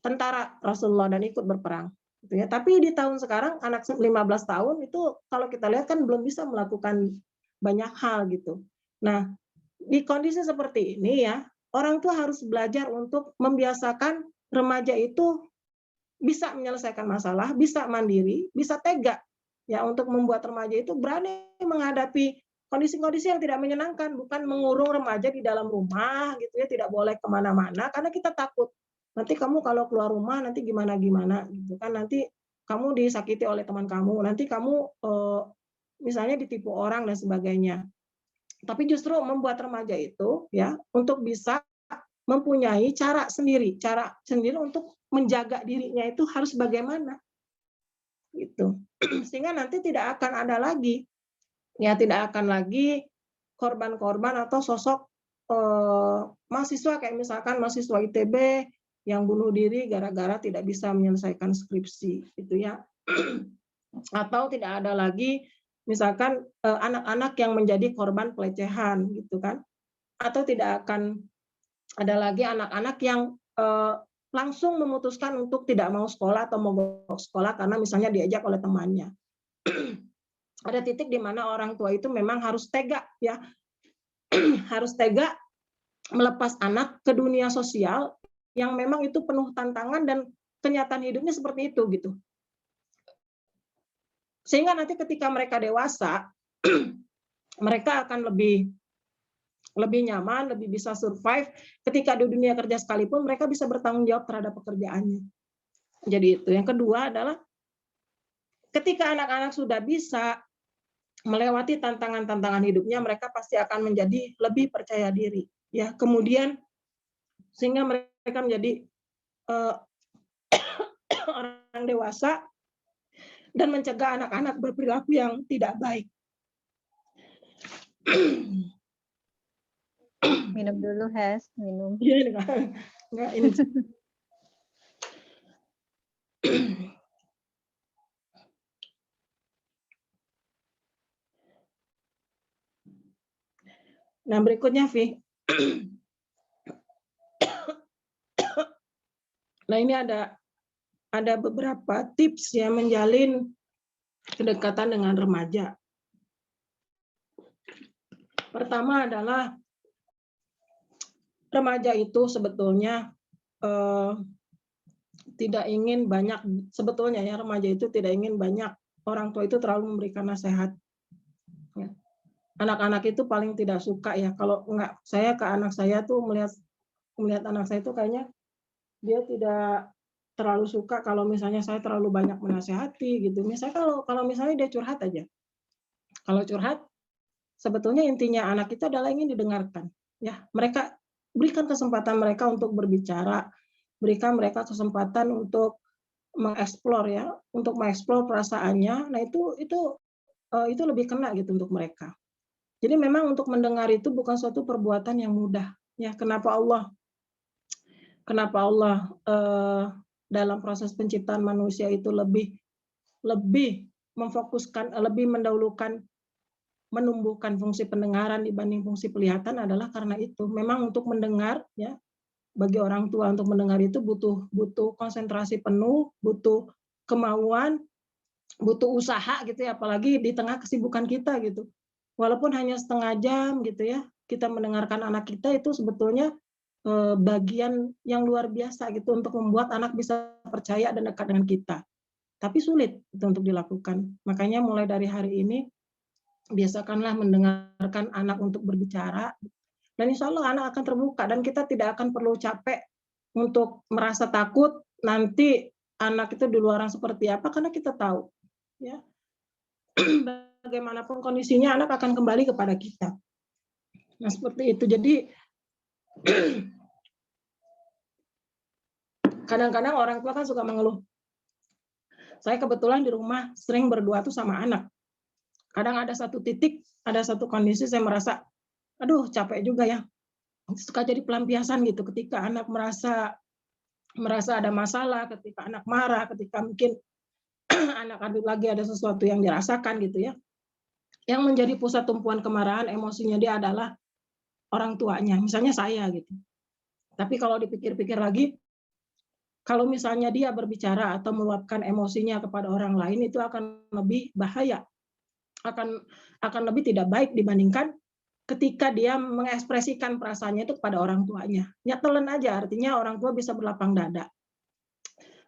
tentara Rasulullah dan ikut berperang. Gitu ya. Tapi di tahun sekarang anak 15 tahun itu kalau kita lihat kan belum bisa melakukan banyak hal gitu. Nah, di kondisi seperti ini ya, orang tua harus belajar untuk membiasakan remaja itu bisa menyelesaikan masalah, bisa mandiri, bisa tega ya untuk membuat remaja itu berani menghadapi kondisi-kondisi yang tidak menyenangkan, bukan mengurung remaja di dalam rumah gitu ya, tidak boleh kemana-mana karena kita takut nanti kamu kalau keluar rumah nanti gimana-gimana gitu kan, nanti kamu disakiti oleh teman kamu, nanti kamu misalnya ditipu orang dan sebagainya. Tapi justru membuat remaja itu ya untuk bisa mempunyai cara sendiri untuk menjaga dirinya itu harus bagaimana gitu. Sehingga nanti tidak akan ada lagi korban-korban atau sosok mahasiswa kayak misalkan mahasiswa ITB yang bunuh diri gara-gara tidak bisa menyelesaikan skripsi gitu ya. Atau tidak ada lagi misalkan anak-anak yang menjadi korban pelecehan gitu kan. Atau tidak akan ada lagi anak-anak yang langsung memutuskan untuk tidak mau sekolah atau mogok sekolah karena misalnya diajak oleh temannya. Ada titik di mana orang tua itu memang harus tega ya, harus tega melepas anak ke dunia sosial yang memang itu penuh tantangan dan kenyataan hidupnya seperti itu gitu. Sehingga nanti ketika mereka dewasa, mereka akan lebih lebih nyaman, lebih bisa survive ketika di dunia kerja sekalipun mereka bisa bertanggung jawab terhadap pekerjaannya. Jadi itu. Yang kedua adalah ketika anak-anak sudah bisa melewati tantangan-tantangan hidupnya, mereka pasti akan menjadi lebih percaya diri. Ya, kemudian sehingga mereka menjadi orang dewasa dan mencegah anak-anak berperilaku yang tidak baik. Minum dulu, Hes. Minum. Iya, enggak ini. Nah, berikutnya, Vi. Nah, ini ada beberapa tips ya menjalin kedekatan dengan remaja. Pertama adalah remaja itu sebetulnya tidak ingin banyak, sebetulnya ya remaja itu tidak ingin banyak orang tua itu terlalu memberikan nasihat. Ya. Anak-anak itu paling tidak suka ya kalau enggak, saya ke anak saya tuh melihat anak saya itu kayaknya dia tidak terlalu suka kalau misalnya saya terlalu banyak menasehati gitu. Misalnya kalau misalnya dia curhat aja. Kalau curhat sebetulnya intinya anak itu adalah ingin didengarkan. Ya, mereka berikan kesempatan mereka untuk berbicara, berikan mereka kesempatan untuk mengeksplor ya, untuk mengeksplor perasaannya. Nah, itu lebih kena gitu untuk mereka. Jadi memang untuk mendengar itu bukan suatu perbuatan yang mudah. Ya, kenapa Allah dalam proses penciptaan manusia itu lebih memfokuskan, lebih mendahulukan menumbuhkan fungsi pendengaran dibanding fungsi penglihatan adalah karena itu. Memang untuk mendengar ya, bagi orang tua untuk mendengar itu butuh konsentrasi penuh, butuh kemauan, butuh usaha gitu ya, apalagi di tengah kesibukan kita gitu. Walaupun hanya setengah jam gitu ya, kita mendengarkan anak kita itu sebetulnya bagian yang luar biasa gitu untuk membuat anak bisa percaya dan dekat dengan kita. Tapi sulit itu untuk dilakukan. Makanya mulai dari hari ini biasakanlah mendengarkan anak untuk berbicara, dan insya Allah anak akan terbuka dan kita tidak akan perlu capek untuk merasa takut nanti anak itu di luaran seperti apa, karena kita tahu ya bagaimanapun kondisinya anak akan kembali kepada kita. Nah seperti itu. Jadi kadang-kadang orang tua kan suka mengeluh. Saya kebetulan di rumah sering berdua tuh sama anak. Kadang ada satu titik, ada satu kondisi saya merasa, aduh capek juga ya. Suka jadi pelampiasan gitu ketika anak merasa ada masalah, ketika anak marah, ketika mungkin anak lagi ada sesuatu yang dirasakan gitu ya. Yang menjadi pusat tumpuan kemarahan emosinya dia adalah orang tuanya, misalnya saya gitu. Tapi kalau dipikir-pikir lagi, kalau misalnya dia berbicara atau meluapkan emosinya kepada orang lain itu akan lebih bahaya. Akan lebih tidak baik dibandingkan ketika dia mengekspresikan perasaannya itu kepada orang tuanya. Nyetelen aja, artinya orang tua bisa berlapang dada.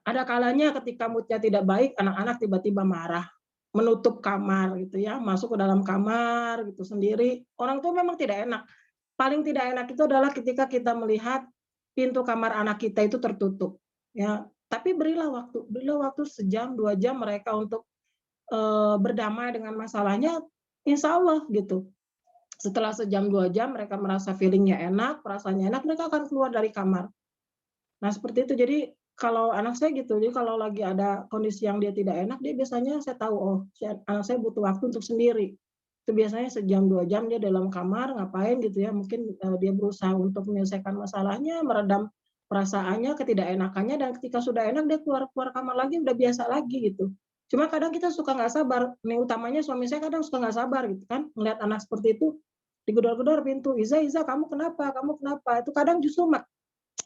Ada kalanya ketika moodnya tidak baik, anak-anak tiba-tiba marah, menutup kamar gitu ya, masuk ke dalam kamar gitu sendiri. Orang tua memang tidak enak. Paling tidak enak itu adalah ketika kita melihat pintu kamar anak kita itu tertutup. Ya, tapi berilah waktu sejam, 2 jam mereka untuk berdamai dengan masalahnya, insya Allah gitu. Setelah sejam 2 jam mereka merasa feelingnya enak, perasaannya enak, mereka akan keluar dari kamar. Nah seperti itu. Jadi kalau anak saya gitu, jadi kalau lagi ada kondisi yang dia tidak enak, dia biasanya saya tahu, oh anak saya butuh waktu untuk sendiri. Itu biasanya sejam 2 jam dia dalam kamar ngapain gitu ya, mungkin dia berusaha untuk menyelesaikan masalahnya, meredam perasaannya, ketidakenakannya, dan ketika sudah enak dia keluar kamar lagi, udah biasa lagi gitu. Cuma kadang kita suka nggak sabar, nih utamanya suami saya kadang suka nggak sabar gitu kan, melihat anak seperti itu, digedor-gedor pintu, Iza, kamu kenapa? Itu kadang justru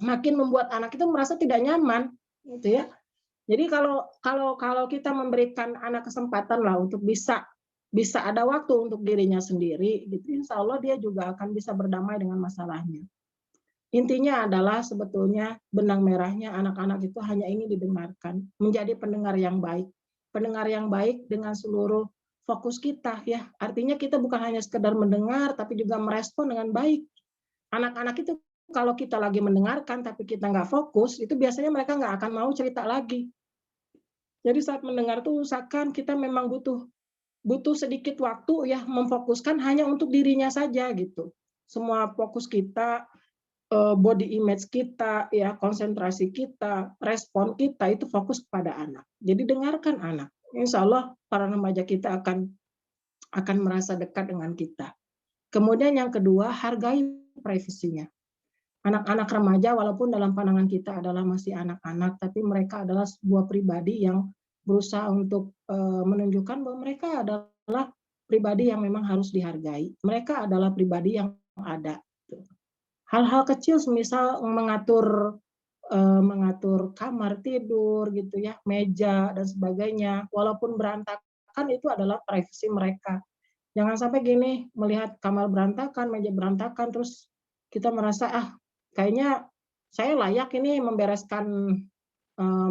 makin membuat anak itu merasa tidak nyaman, gitu ya. Jadi kalau kita memberikan anak kesempatan lah untuk bisa ada waktu untuk dirinya sendiri, gitu, insya Allah dia juga akan bisa berdamai dengan masalahnya. Intinya adalah sebetulnya benang merahnya anak-anak itu hanya ingin didengarkan, menjadi pendengar yang baik dengan seluruh fokus kita ya. Artinya kita bukan hanya sekedar mendengar, tapi juga merespon dengan baik. Anak-anak itu kalau kita lagi mendengarkan tapi kita nggak fokus, itu biasanya mereka nggak akan mau cerita lagi. Jadi saat mendengar tuh usahakan kita memang butuh sedikit waktu ya memfokuskan hanya untuk dirinya saja gitu. Semua fokus kita, body image kita, ya konsentrasi kita, respon kita itu fokus kepada anak. Jadi dengarkan anak. Insya Allah para remaja kita akan merasa dekat dengan kita. Kemudian yang kedua, hargai privasinya. Anak-anak remaja walaupun dalam pandangan kita adalah masih anak-anak, tapi mereka adalah sebuah pribadi yang berusaha untuk menunjukkan bahwa mereka adalah pribadi yang memang harus dihargai. Mereka adalah pribadi yang ada. Hal-hal kecil semisal mengatur kamar tidur gitu ya, meja dan sebagainya, walaupun berantakan itu adalah privasi mereka. Jangan sampai gini, melihat kamar berantakan, meja berantakan, terus kita merasa kayaknya saya layak ini membereskan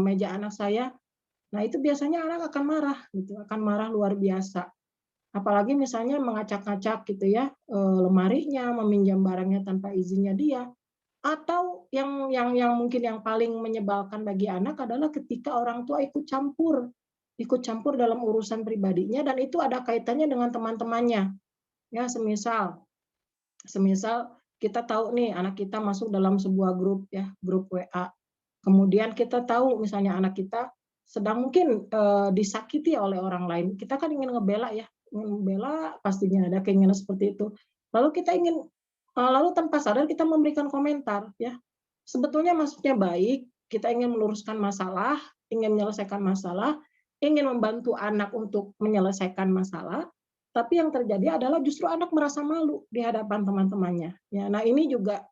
meja anak saya. Nah itu biasanya anak akan marah, gitu, akan marah luar biasa. Apalagi misalnya mengacak-ngacak gitu ya lemarinya, meminjam barangnya tanpa izinnya dia. Atau yang mungkin yang paling menyebalkan bagi anak adalah ketika orang tua ikut campur dalam urusan pribadinya dan itu ada kaitannya dengan teman-temannya. Ya, semisal kita tahu nih anak kita masuk dalam sebuah grup ya, grup WA. Kemudian kita tahu misalnya anak kita sedang mungkin disakiti oleh orang lain. Kita kan ingin ngebela ya, ingin membela pastinya ada keinginan seperti itu. Lalu tanpa sadar kita memberikan komentar ya. Sebetulnya maksudnya baik, kita ingin meluruskan masalah, ingin menyelesaikan masalah, ingin membantu anak untuk menyelesaikan masalah, tapi yang terjadi adalah justru anak merasa malu di hadapan teman-temannya. Ya, nah ini juga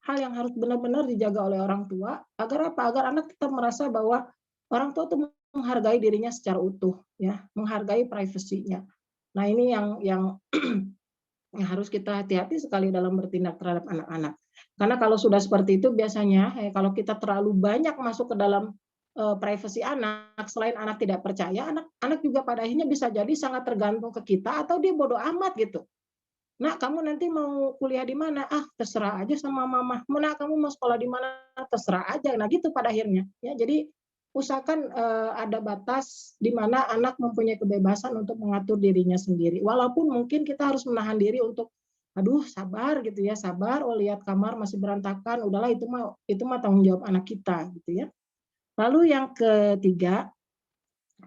hal yang harus benar-benar dijaga oleh orang tua agar apa? Agar anak tetap merasa bahwa orang tua itu menghargai dirinya secara utuh, ya, menghargai privasinya. Nah ini yang harus kita hati-hati sekali dalam bertindak terhadap anak-anak. Karena kalau sudah seperti itu biasanya kalau kita terlalu banyak masuk ke dalam privasi anak, selain anak tidak percaya, anak juga pada akhirnya bisa jadi sangat tergantung ke kita atau dia bodoh amat gitu. Nak, kamu nanti mau kuliah di mana? Terserah aja sama mama. Nak, kamu mau sekolah di mana? Terserah aja. Nah, gitu pada akhirnya. Ya, jadi usahakan ada batas di mana anak mempunyai kebebasan untuk mengatur dirinya sendiri. Walaupun mungkin kita harus menahan diri untuk sabar gitu ya, sabar. Oh, lihat kamar masih berantakan, udahlah itu mah tanggung jawab anak kita gitu ya. Lalu yang ketiga,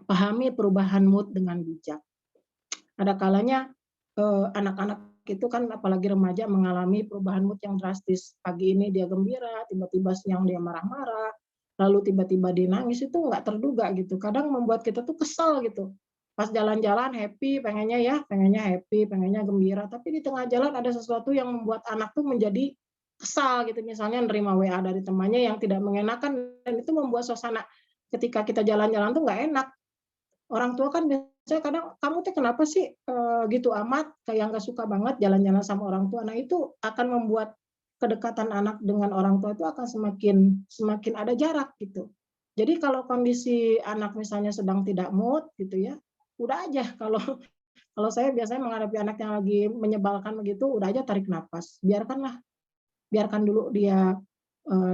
pahami perubahan mood dengan bijak. Ada kalanya anak-anak itu kan apalagi remaja mengalami perubahan mood yang drastis. Pagi ini dia gembira, tiba-tiba siang dia marah-marah, lalu tiba-tiba dia nangis, itu nggak terduga gitu. Kadang membuat kita tuh kesel gitu. Pas jalan-jalan happy, pengennya happy, pengennya gembira, tapi di tengah jalan ada sesuatu yang membuat anak tuh menjadi kesal gitu. Misalnya nerima WA dari temannya yang tidak mengenakan dan itu membuat suasana ketika kita jalan-jalan tuh nggak enak. Orang tua kan biasanya kadang, "Kamu tuh kenapa sih gitu amat, kayak nggak suka banget jalan-jalan sama orang tua." Nah, itu akan membuat kedekatan anak dengan orang tua itu akan semakin ada jarak gitu. Jadi kalau kondisi anak misalnya sedang tidak mood gitu ya, udah aja kalau kalau saya biasanya menghadapi anak yang lagi menyebalkan begitu, udah aja tarik napas. Biarkan dulu dia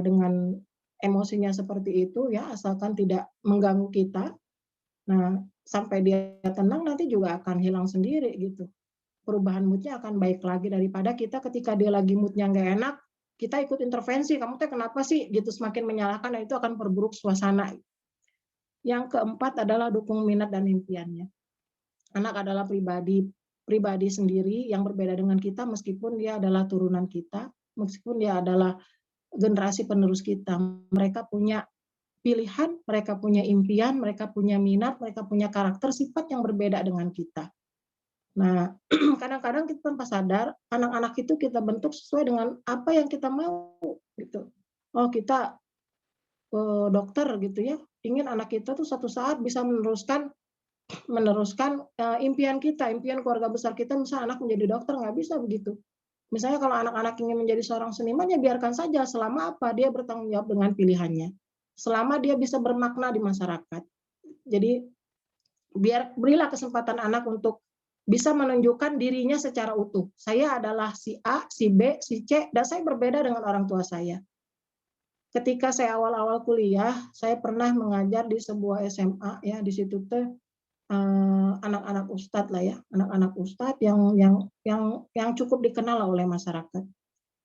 dengan emosinya seperti itu ya, asalkan tidak mengganggu kita. Nah, sampai dia tenang nanti juga akan hilang sendiri gitu. Perubahan mood-nya akan baik lagi daripada kita ketika dia lagi mood-nya nggak enak, kita ikut intervensi, "Kamu teh kenapa sih?" gitu, semakin menyalahkan dan itu akan perburuk suasana. Yang keempat adalah dukung minat dan impiannya. Anak adalah pribadi sendiri yang berbeda dengan kita meskipun dia adalah turunan kita, meskipun dia adalah generasi penerus kita. Mereka punya pilihan, mereka punya impian, mereka punya minat, mereka punya karakter sifat yang berbeda dengan kita. Nah, kadang-kadang kita tanpa sadar anak-anak itu kita bentuk sesuai dengan apa yang kita mau gitu. Oh, kita dokter gitu ya, ingin anak kita tuh suatu saat bisa meneruskan impian kita, impian keluarga besar kita, misalnya anak menjadi dokter, nggak bisa begitu. Misalnya kalau anak-anak ingin menjadi seorang seniman, ya biarkan saja selama apa dia bertanggung jawab dengan pilihannya. Selama dia bisa bermakna di masyarakat. Jadi berilah kesempatan anak untuk bisa menunjukkan dirinya secara utuh. Saya adalah si A, si B, si C, dan saya berbeda dengan orang tua saya. Ketika saya awal-awal kuliah, saya pernah mengajar di sebuah SMA ya, di situ tuh anak-anak ustadz lah ya, anak-anak ustadz yang cukup dikenal oleh masyarakat.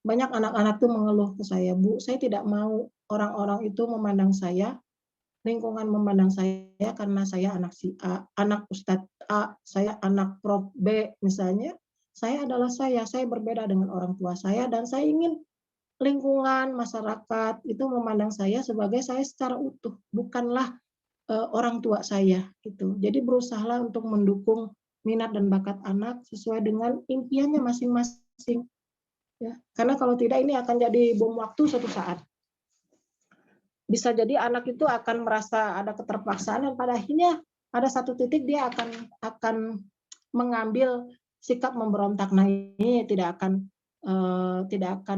Banyak anak-anak tuh mengeluh ke saya, Bu, saya tidak mau orang-orang itu memandang saya, lingkungan memandang saya karena saya anak si A, anak ustadz A, saya anak Prof B misalnya. Saya adalah saya berbeda dengan orang tua saya, dan saya ingin lingkungan masyarakat itu memandang saya sebagai saya secara utuh, bukanlah orang tua saya gitu. Jadi berusahalah untuk mendukung minat dan bakat anak sesuai dengan impiannya masing-masing ya. Karena kalau tidak ini akan jadi bom waktu suatu saat. Bisa jadi anak itu akan merasa ada keterpaksaan, dan pada akhirnya ada satu titik dia akan mengambil sikap memberontak. Nah, ini tidak akan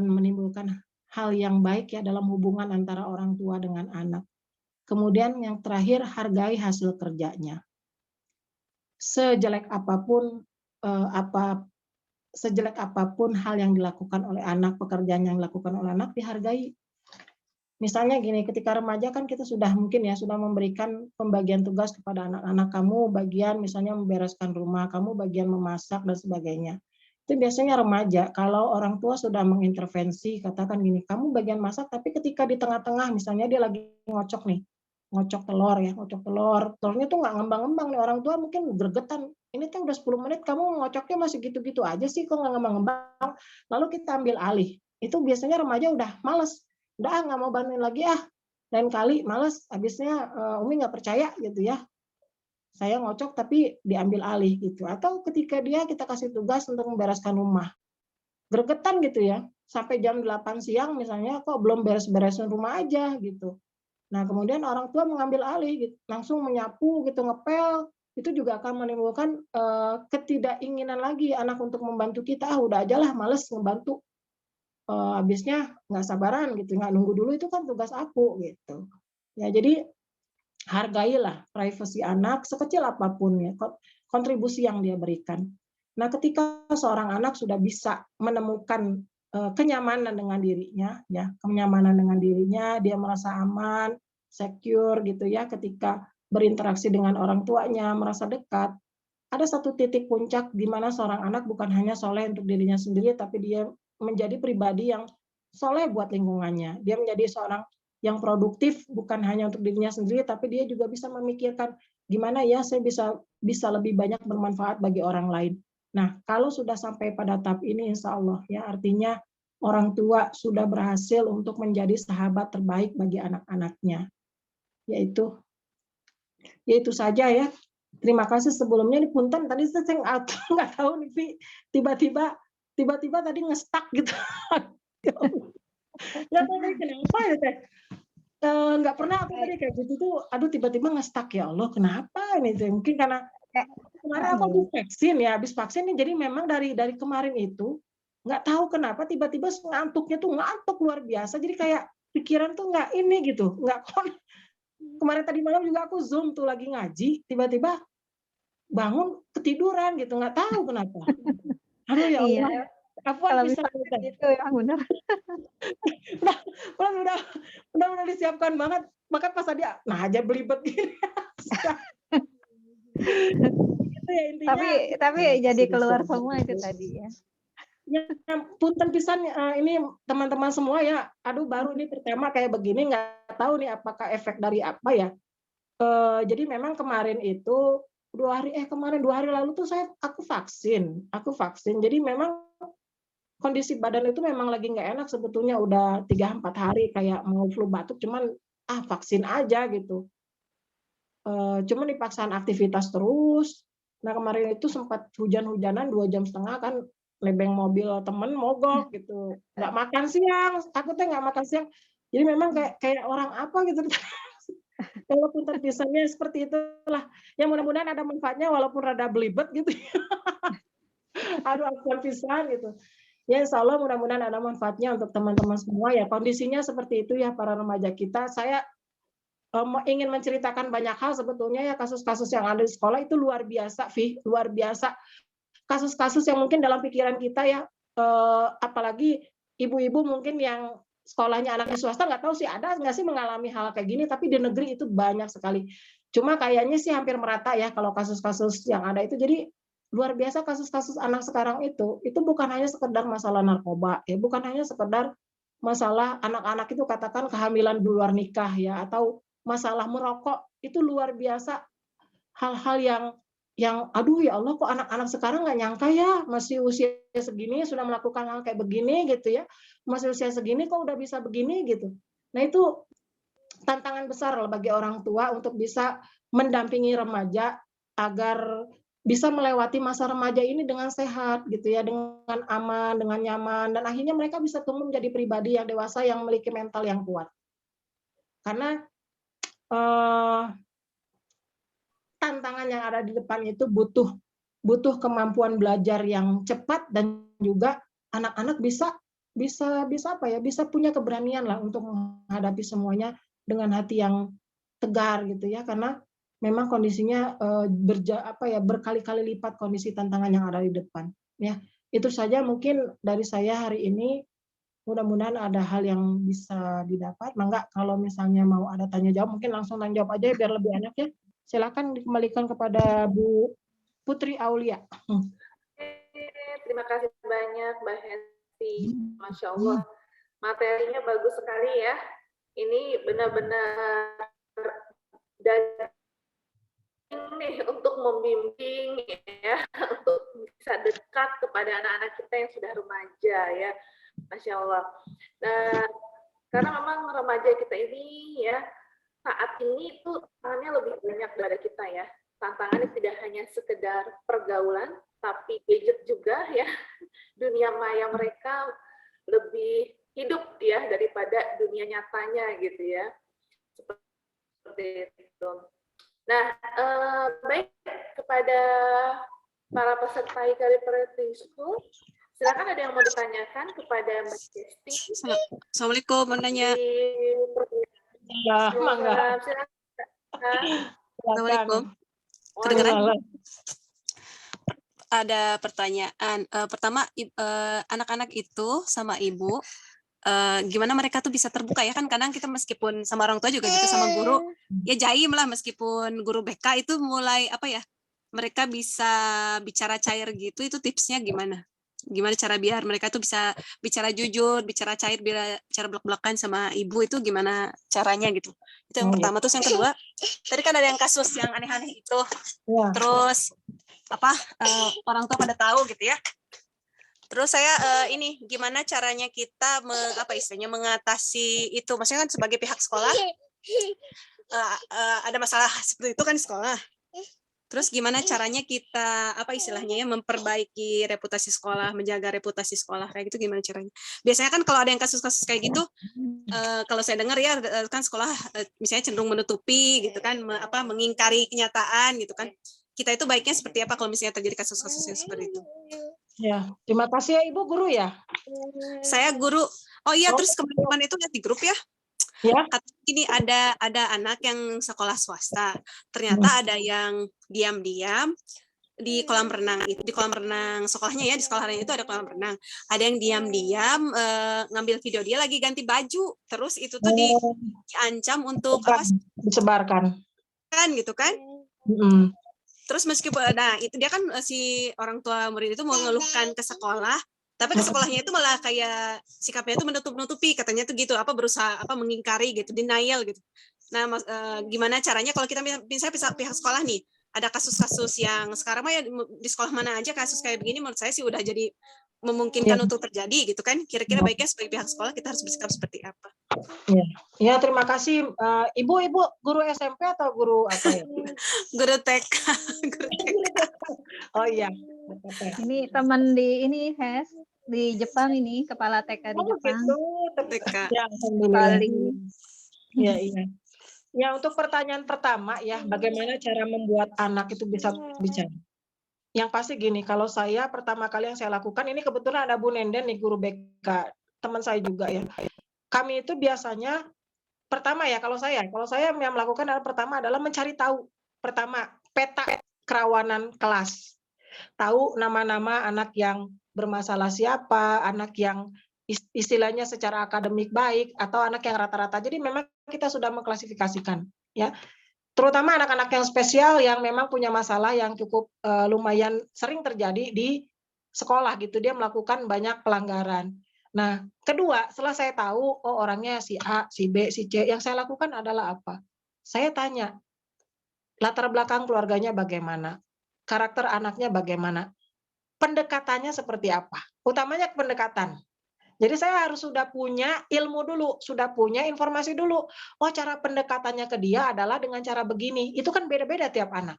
menimbulkan hal yang baik ya dalam hubungan antara orang tua dengan anak. Kemudian yang terakhir, hargai hasil kerjanya. Sejelek apapun sejelek apapun hal yang dilakukan oleh anak, pekerjaan yang dilakukan oleh anak dihargai. Misalnya gini, ketika remaja kan kita sudah mungkin ya sudah memberikan pembagian tugas kepada anak-anak, kamu bagian misalnya membereskan rumah, kamu bagian memasak dan sebagainya. Itu biasanya remaja. Kalau orang tua sudah mengintervensi, katakan gini, kamu bagian masak, tapi ketika di tengah-tengah misalnya dia lagi ngocok telur ya, telurnya tuh nggak ngembang-ngembang nih, orang tua mungkin gregetan, ini tuh udah 10 menit kamu ngocoknya masih gitu-gitu aja sih, kok nggak ngembang-ngembang, lalu kita ambil alih. Itu biasanya remaja udah males, udah nggak mau bantuin lagi lain kali, males, habisnya Umi nggak percaya gitu ya, saya ngocok tapi diambil alih gitu. Atau ketika kita kasih tugas untuk membereskan rumah, gregetan gitu ya, sampai jam 8 siang misalnya kok belum beres-beresin rumah aja gitu. Nah, kemudian orang tua mengambil alih, gitu, langsung menyapu, gitu, ngepel, itu juga akan menimbulkan ketidakinginan lagi anak untuk membantu kita. Udah aja lah, males ngebantu. Habisnya nggak sabaran, gitu, nggak nunggu dulu, itu kan tugas aku, gitu. Ya, jadi hargailah privasi anak sekecil apapun ya, kontribusi yang dia berikan. Nah, ketika seorang anak sudah bisa menemukan kenyamanan dengan dirinya, ya, kenyamanan dengan dirinya, dia merasa aman, secure gitu ya, ketika berinteraksi dengan orang tuanya, merasa dekat. Ada satu titik puncak di mana seorang anak bukan hanya soleh untuk dirinya sendiri, tapi dia menjadi pribadi yang soleh buat lingkungannya. Dia menjadi seorang yang produktif bukan hanya untuk dirinya sendiri, tapi dia juga bisa memikirkan gimana ya saya bisa lebih banyak bermanfaat bagi orang lain. Nah, kalau sudah sampai pada tahap ini, insya Allah ya, artinya orang tua sudah berhasil untuk menjadi sahabat terbaik bagi anak-anaknya. Yaitu saja ya. Terima kasih sebelumnya. Ini punten tadi saya nggak tahu nih, tiba-tiba tadi ngestak gitu. Nggak tahu tadi kenapa ya teh. Nggak pernah aku tadi kayak gitu tuh, aduh tiba-tiba ngestak, ya Allah kenapa ini teh. Mungkin karena kemarin aku habis vaksin nih, jadi memang dari kemarin itu nggak tahu kenapa tiba-tiba ngantuknya tuh ngantuk luar biasa, jadi kayak pikiran tuh nggak ini gitu, nggak kemarin tadi malam juga aku Zoom tuh lagi ngaji, tiba-tiba bangun ketiduran gitu, nggak tahu kenapa. Aduh ya Allah, Iya, apaan kalau bisa misalnya gitu ya benar. udah disiapkan banget, maka pas tadi nah aja belibet gini. Itu ya intinya. Tapi jadi keluar semua itu tadi ya. Ya, punten pisan ini teman-teman semua ya. Aduh baru ini pertama kayak begini, nggak tahu nih apakah efek dari apa ya. Jadi memang kemarin itu 2 hari lalu tuh aku vaksin. Jadi memang kondisi badan itu memang lagi nggak enak sebetulnya, udah 3-4 hari kayak mau flu batuk, cuman vaksin aja gitu. Cuman dipaksain aktivitas terus. Nah kemarin itu sempat hujan-hujanan 2,5 jam kan, nebeng mobil temen mogok gitu, nggak makan siang, aku tuh nggak makan siang. Jadi memang kayak orang apa gitu. Walaupun terpisahnya seperti itulah. Ya mudah-mudahan ada manfaatnya walaupun rada belibet gitu. Aduh aku pisan gitu. Ya insya Allah mudah-mudahan ada manfaatnya untuk teman-teman semua ya. Kondisinya seperti itu ya para remaja kita. Saya ingin menceritakan banyak hal sebetulnya ya, kasus-kasus yang ada di sekolah itu luar biasa, Vi, luar biasa. Kasus-kasus yang mungkin dalam pikiran kita ya, apalagi ibu-ibu mungkin yang sekolahnya anaknya swasta, nggak tahu sih ada nggak sih mengalami hal kayak gini, tapi di negeri itu banyak sekali. Cuma kayaknya sih hampir merata ya kalau kasus-kasus yang ada itu. Jadi luar biasa kasus-kasus anak sekarang itu bukan hanya sekedar masalah narkoba ya, bukan hanya sekedar masalah anak-anak itu katakan kehamilan di luar nikah ya, atau masalah merokok. Itu luar biasa hal-hal yang aduh ya Allah, kok anak-anak sekarang nggak nyangka ya masih usia segini sudah melakukan hal kayak begini gitu ya, masih usia segini kok udah bisa begini gitu. Nah itu tantangan besar lah bagi orang tua untuk bisa mendampingi remaja agar bisa melewati masa remaja ini dengan sehat gitu ya, dengan aman, dengan nyaman, dan akhirnya mereka bisa tumbuh menjadi pribadi yang dewasa yang memiliki mental yang kuat. Karena tantangan yang ada di depan itu butuh kemampuan belajar yang cepat, dan juga anak-anak bisa punya keberanian lah untuk menghadapi semuanya dengan hati yang tegar gitu ya, karena memang kondisinya berkali-kali lipat kondisi tantangan yang ada di depan ya. Itu saja mungkin dari saya hari ini, mudah-mudahan ada hal yang bisa didapat. Mangga kalau misalnya mau ada tanya jawab, mungkin langsung tanya jawab aja biar lebih enak ya. Silakan dikembalikan kepada Bu Putri Aulia. Terima kasih banyak Mbak Hesti. Masya Allah, materinya bagus sekali ya. Ini benar-benar daging nih untuk membimbing ya, untuk bisa dekat kepada anak-anak kita yang sudah remaja ya. Masya Allah. Nah, karena memang remaja kita ini ya, saat ini itu tantangannya lebih banyak dari kita ya. Tantangannya tidak hanya sekedar pergaulan, tapi gadget juga ya. Dunia maya mereka lebih hidup ya daripada dunia nyatanya gitu ya. Seperti itu. Nah, baik kepada para peserta IKARI Parenting School, silakan ada yang mau ditanyakan kepada Mbak Desti. Assalamualaikum, mau nanya. Ya, mangga. Assalamualaikum. Kedengaran? Ada pertanyaan. Pertama, anak-anak itu sama ibu, gimana mereka tuh bisa terbuka ya, kan kadang kita meskipun sama orang tua juga gitu, sama guru ya jaim lah, meskipun guru BK itu mulai apa ya, mereka bisa bicara cair gitu, itu tipsnya gimana cara biar mereka tuh bisa bicara jujur, bicara cair, bicara belak-belakan sama ibu, itu gimana caranya gitu. Itu yang pertama. Terus yang kedua, tadi kan ada yang kasus yang aneh-aneh itu ya. Terus orang tua pada tahu gitu ya. Terus saya ini gimana caranya kita mengatasi itu, maksudnya kan sebagai pihak sekolah ada masalah seperti itu kan di sekolah. Terus gimana caranya kita memperbaiki reputasi sekolah, menjaga reputasi sekolah kayak gitu, gimana caranya? Biasanya kan kalau ada yang kasus-kasus kayak gitu, kalau saya dengar ya kan sekolah misalnya cenderung menutupi gitu kan, mengingkari kenyataan gitu kan. Kita itu baiknya seperti apa kalau misalnya terjadi kasus-kasus yang seperti itu? Ya, terima kasih ya Ibu, guru ya. Saya guru. Oh iya, terus kemarin itu lihat di grup ya. Ya. Ini ada anak yang sekolah swasta. Ternyata ada yang diam-diam di kolam renang itu, di kolam renang sekolahnya ya, di sekolahnya itu ada kolam renang. Ada yang diam-diam ngambil video dia lagi ganti baju. Terus itu tuh diancam untuk disebarkan. Kan gitu kan? Terus meskipun itu dia kan si orang tua murid itu mengeluhkan ke sekolah, tapi ke sekolahnya itu malah kayak sikapnya itu menutup-nutupi, katanya tuh gitu, berusaha mengingkari gitu, denial gitu. Nah, gimana caranya kalau kita misalnya pihak sekolah nih, ada kasus-kasus yang sekarang mah ya di sekolah mana aja kasus kayak begini, menurut saya sih udah jadi memungkinkan untuk terjadi gitu kan. Kira-kira baiknya sebagai pihak sekolah kita harus bersikap seperti apa? Ya, terima kasih. Ibu guru SMP atau guru apa ya? Guru TK. Oh iya. Ini teman di Jepang, ini kepala TK di Jepang. Gitu, TK. Ya, alhamdulillah. Iya. Ya, untuk pertanyaan pertama ya, bagaimana cara membuat anak itu bisa bicara? Yang pasti gini, kalau saya pertama kali yang saya lakukan, ini kebetulan ada Bu Nenden nih, guru BK, teman saya juga ya. Kami itu biasanya pertama ya kalau saya yang melakukan pertama adalah mencari tahu. Pertama, peta kerawanan kelas. Tahu nama-nama anak yang bermasalah siapa, anak yang istilahnya secara akademik baik, atau anak yang rata-rata. Jadi memang kita sudah mengklasifikasikan, ya. Terutama anak-anak yang spesial yang memang punya masalah yang cukup lumayan sering terjadi di sekolah gitu, dia melakukan banyak pelanggaran. Nah, kedua, setelah saya tahu, oh orangnya si A, si B, si C, yang saya lakukan adalah apa? Saya tanya, latar belakang keluarganya bagaimana? Karakter anaknya bagaimana? Pendekatannya seperti apa? Utamanya pendekatan. Jadi saya harus sudah punya ilmu dulu, sudah punya informasi dulu. Oh, cara pendekatannya ke dia adalah dengan cara begini. Itu kan beda-beda tiap anak.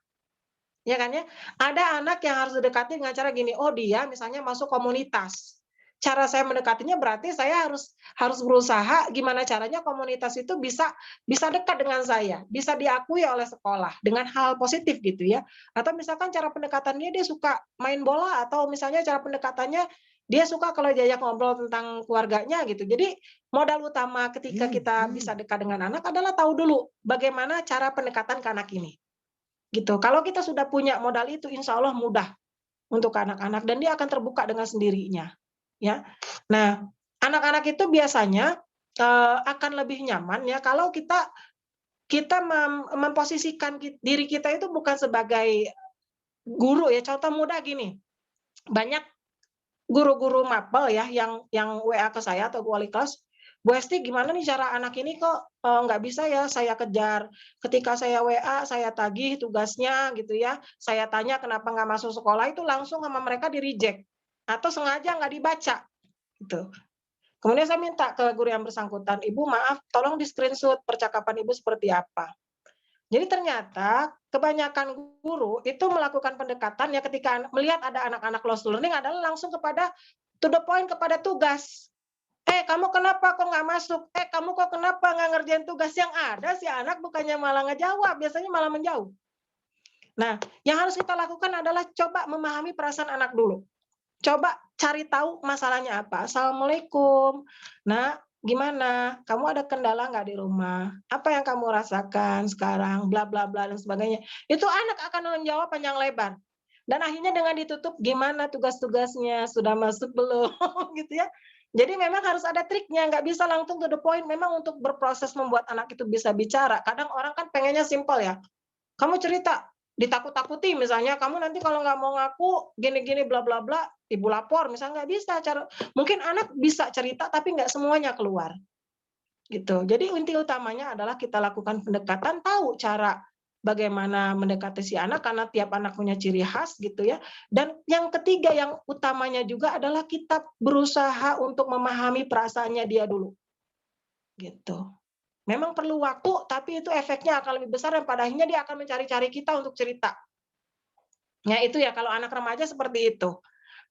Ya kan ya? Ada anak yang harus didekati dengan cara gini. Oh, dia misalnya masuk komunitas. Cara saya mendekatinya berarti saya harus berusaha gimana caranya komunitas itu bisa dekat dengan saya, bisa diakui oleh sekolah dengan hal positif gitu ya. Atau misalkan cara pendekatannya dia suka main bola, atau misalnya cara pendekatannya dia suka kalau diajak ngobrol tentang keluarganya gitu. Jadi modal utama ketika kita bisa dekat dengan anak adalah tahu dulu bagaimana cara pendekatan ke anak ini. Gitu. Kalau kita sudah punya modal itu, insya Allah mudah untuk anak-anak dan dia akan terbuka dengan sendirinya. Ya, nah anak-anak itu biasanya akan lebih nyaman ya kalau kita memposisikan diri kita itu bukan sebagai guru ya. Contoh mudah gini, banyak guru-guru mapel ya yang WA ke saya atau wali kelas, Bu Esti gimana nih cara anak ini kok nggak bisa ya saya kejar. Ketika saya WA, saya tagih tugasnya gitu ya. Saya tanya kenapa nggak masuk sekolah, itu langsung sama mereka di-reject. Atau sengaja nggak dibaca. Gitu. Kemudian saya minta ke guru yang bersangkutan, Ibu maaf, tolong di-screenshot percakapan Ibu seperti apa. Jadi ternyata kebanyakan guru itu melakukan pendekatan ya ketika melihat ada anak-anak lost learning adalah langsung kepada to the point, kepada tugas. Kamu kenapa kok nggak masuk? Kamu kok kenapa nggak ngerjain tugas? Yang ada si anak bukannya malah ngejawab, biasanya malah menjauh. Nah, yang harus kita lakukan adalah coba memahami perasaan anak dulu. Coba cari tahu masalahnya apa. Assalamualaikum. Nah, gimana? Kamu ada kendala nggak di rumah? Apa yang kamu rasakan sekarang? Bla bla bla dan sebagainya. Itu anak akan menjawab panjang lebar. Dan akhirnya dengan ditutup, gimana tugas-tugasnya? Sudah masuk belum? Gitu ya. Jadi memang harus ada triknya, nggak bisa langsung to the point. Memang untuk berproses membuat anak itu bisa bicara. Kadang orang kan pengennya simpel ya. Kamu cerita, ditakut-takuti misalnya, kamu nanti kalau nggak mau ngaku gini-gini bla bla bla, ibu lapor misalnya, nggak bisa. Mungkin anak bisa cerita tapi nggak semuanya keluar gitu. Jadi inti utamanya adalah kita lakukan pendekatan, tahu cara bagaimana mendekati si anak karena tiap anak punya ciri khas gitu ya. Dan yang ketiga yang utamanya juga adalah kita berusaha untuk memahami perasaannya dia dulu gitu. Memang perlu waktu, tapi itu efeknya akan lebih besar dan pada akhirnya dia akan mencari-cari kita untuk cerita. Ya itu ya kalau anak remaja seperti itu.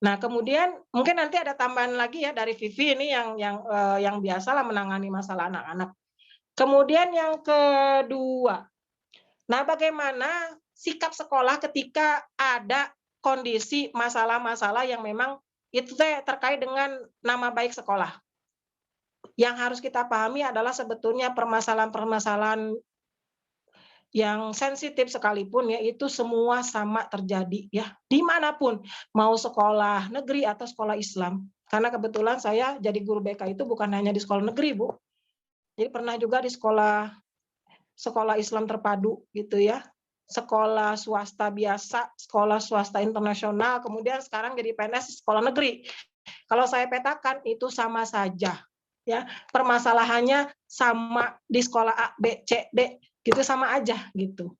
Nah kemudian mungkin nanti ada tambahan lagi ya dari Vivi ini yang biasalah menangani masalah anak-anak. Kemudian yang kedua, nah bagaimana sikap sekolah ketika ada kondisi masalah-masalah yang memang itu terkait dengan nama baik sekolah. Yang harus kita pahami adalah sebetulnya permasalahan-permasalahan yang sensitif sekalipun ya itu semua sama terjadi ya dimanapun, mau sekolah negeri atau sekolah Islam. Karena kebetulan saya jadi guru BK itu bukan hanya di sekolah negeri, Bu. Jadi pernah juga di sekolah Islam terpadu gitu ya, sekolah swasta biasa, sekolah swasta internasional, kemudian sekarang jadi PNS sekolah negeri. Kalau saya petakan itu sama saja ya, permasalahannya sama di sekolah A, B, C, D gitu sama aja gitu.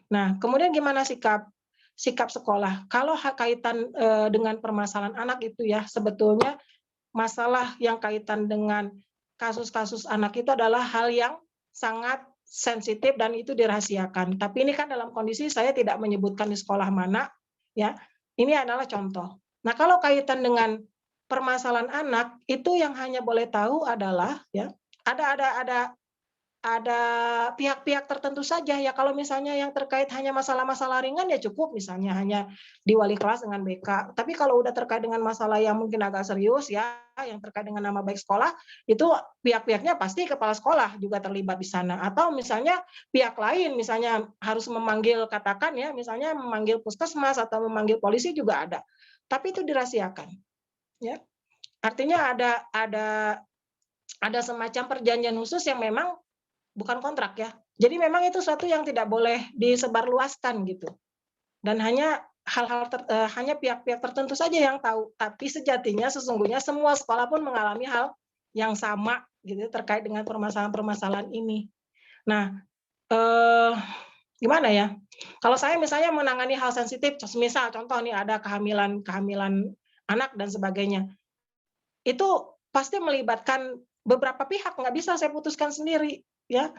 Nah, kemudian gimana sikap sekolah? Kalau kaitan dengan permasalahan anak itu ya, sebetulnya masalah yang kaitan dengan kasus-kasus anak itu adalah hal yang sangat sensitif dan itu dirahasiakan. Tapi ini kan dalam kondisi saya tidak menyebutkan di sekolah mana, ya. Ini adalah contoh. Nah, kalau kaitan dengan permasalahan anak itu yang hanya boleh tahu adalah ya ada pihak-pihak tertentu saja ya. Kalau misalnya yang terkait hanya masalah-masalah ringan ya cukup misalnya hanya di wali kelas dengan BK. Tapi kalau udah terkait dengan masalah yang mungkin agak serius ya, yang terkait dengan nama baik sekolah, itu pihak-pihaknya pasti kepala sekolah juga terlibat di sana. Atau misalnya pihak lain misalnya harus memanggil, katakan ya, misalnya memanggil puskesmas atau memanggil polisi juga ada. Tapi itu dirahasiakan. Ya. Artinya ada semacam perjanjian khusus yang memang bukan kontrak ya. Jadi memang itu suatu yang tidak boleh disebarluaskan gitu. Dan hanya hanya pihak-pihak tertentu saja yang tahu. Tapi sejatinya sesungguhnya semua sekolah pun mengalami hal yang sama gitu terkait dengan permasalahan-permasalahan ini. Nah, gimana ya? Kalau saya misalnya menangani hal sensitif, misal contoh nih ada kehamilan anak dan sebagainya, itu pasti melibatkan beberapa pihak, nggak bisa saya putuskan sendiri ya,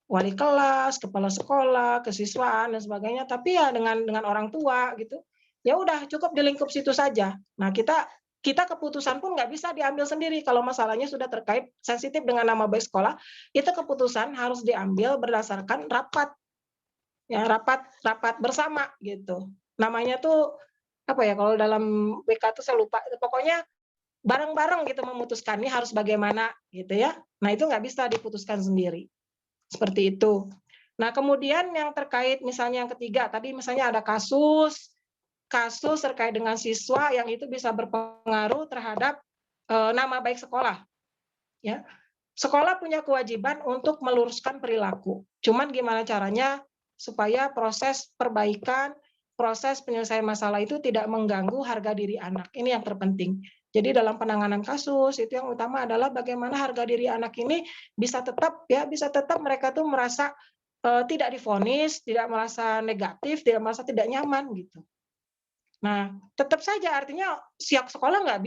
wali kelas, kepala sekolah, kesiswaan dan sebagainya. Tapi ya dengan orang tua gitu, ya udah cukup di lingkup situ saja. Nah kita keputusan pun nggak bisa diambil sendiri kalau masalahnya sudah terkait sensitif dengan nama baik sekolah. Itu keputusan harus diambil berdasarkan rapat, ya rapat bersama gitu. Namanya tuh apa ya, kalau dalam BK tuh saya lupa. Pokoknya bareng-bareng gitu memutuskan ini harus bagaimana gitu ya. Nah itu nggak bisa diputuskan sendiri. Seperti itu. Nah kemudian yang terkait misalnya yang ketiga, tadi misalnya ada kasus terkait dengan siswa yang itu bisa berpengaruh terhadap nama baik sekolah. Ya. Sekolah punya kewajiban untuk meluruskan perilaku. Cuman gimana caranya supaya proses perbaikan, proses penyelesaian masalah itu tidak mengganggu harga diri anak. Ini yang terpenting. Jadi dalam penanganan kasus itu yang utama adalah bagaimana harga diri anak ini bisa tetap mereka tuh merasa tidak divonis, tidak merasa negatif, tidak merasa tidak nyaman gitu. Nah, tetap saja artinya pihak sekolah nggak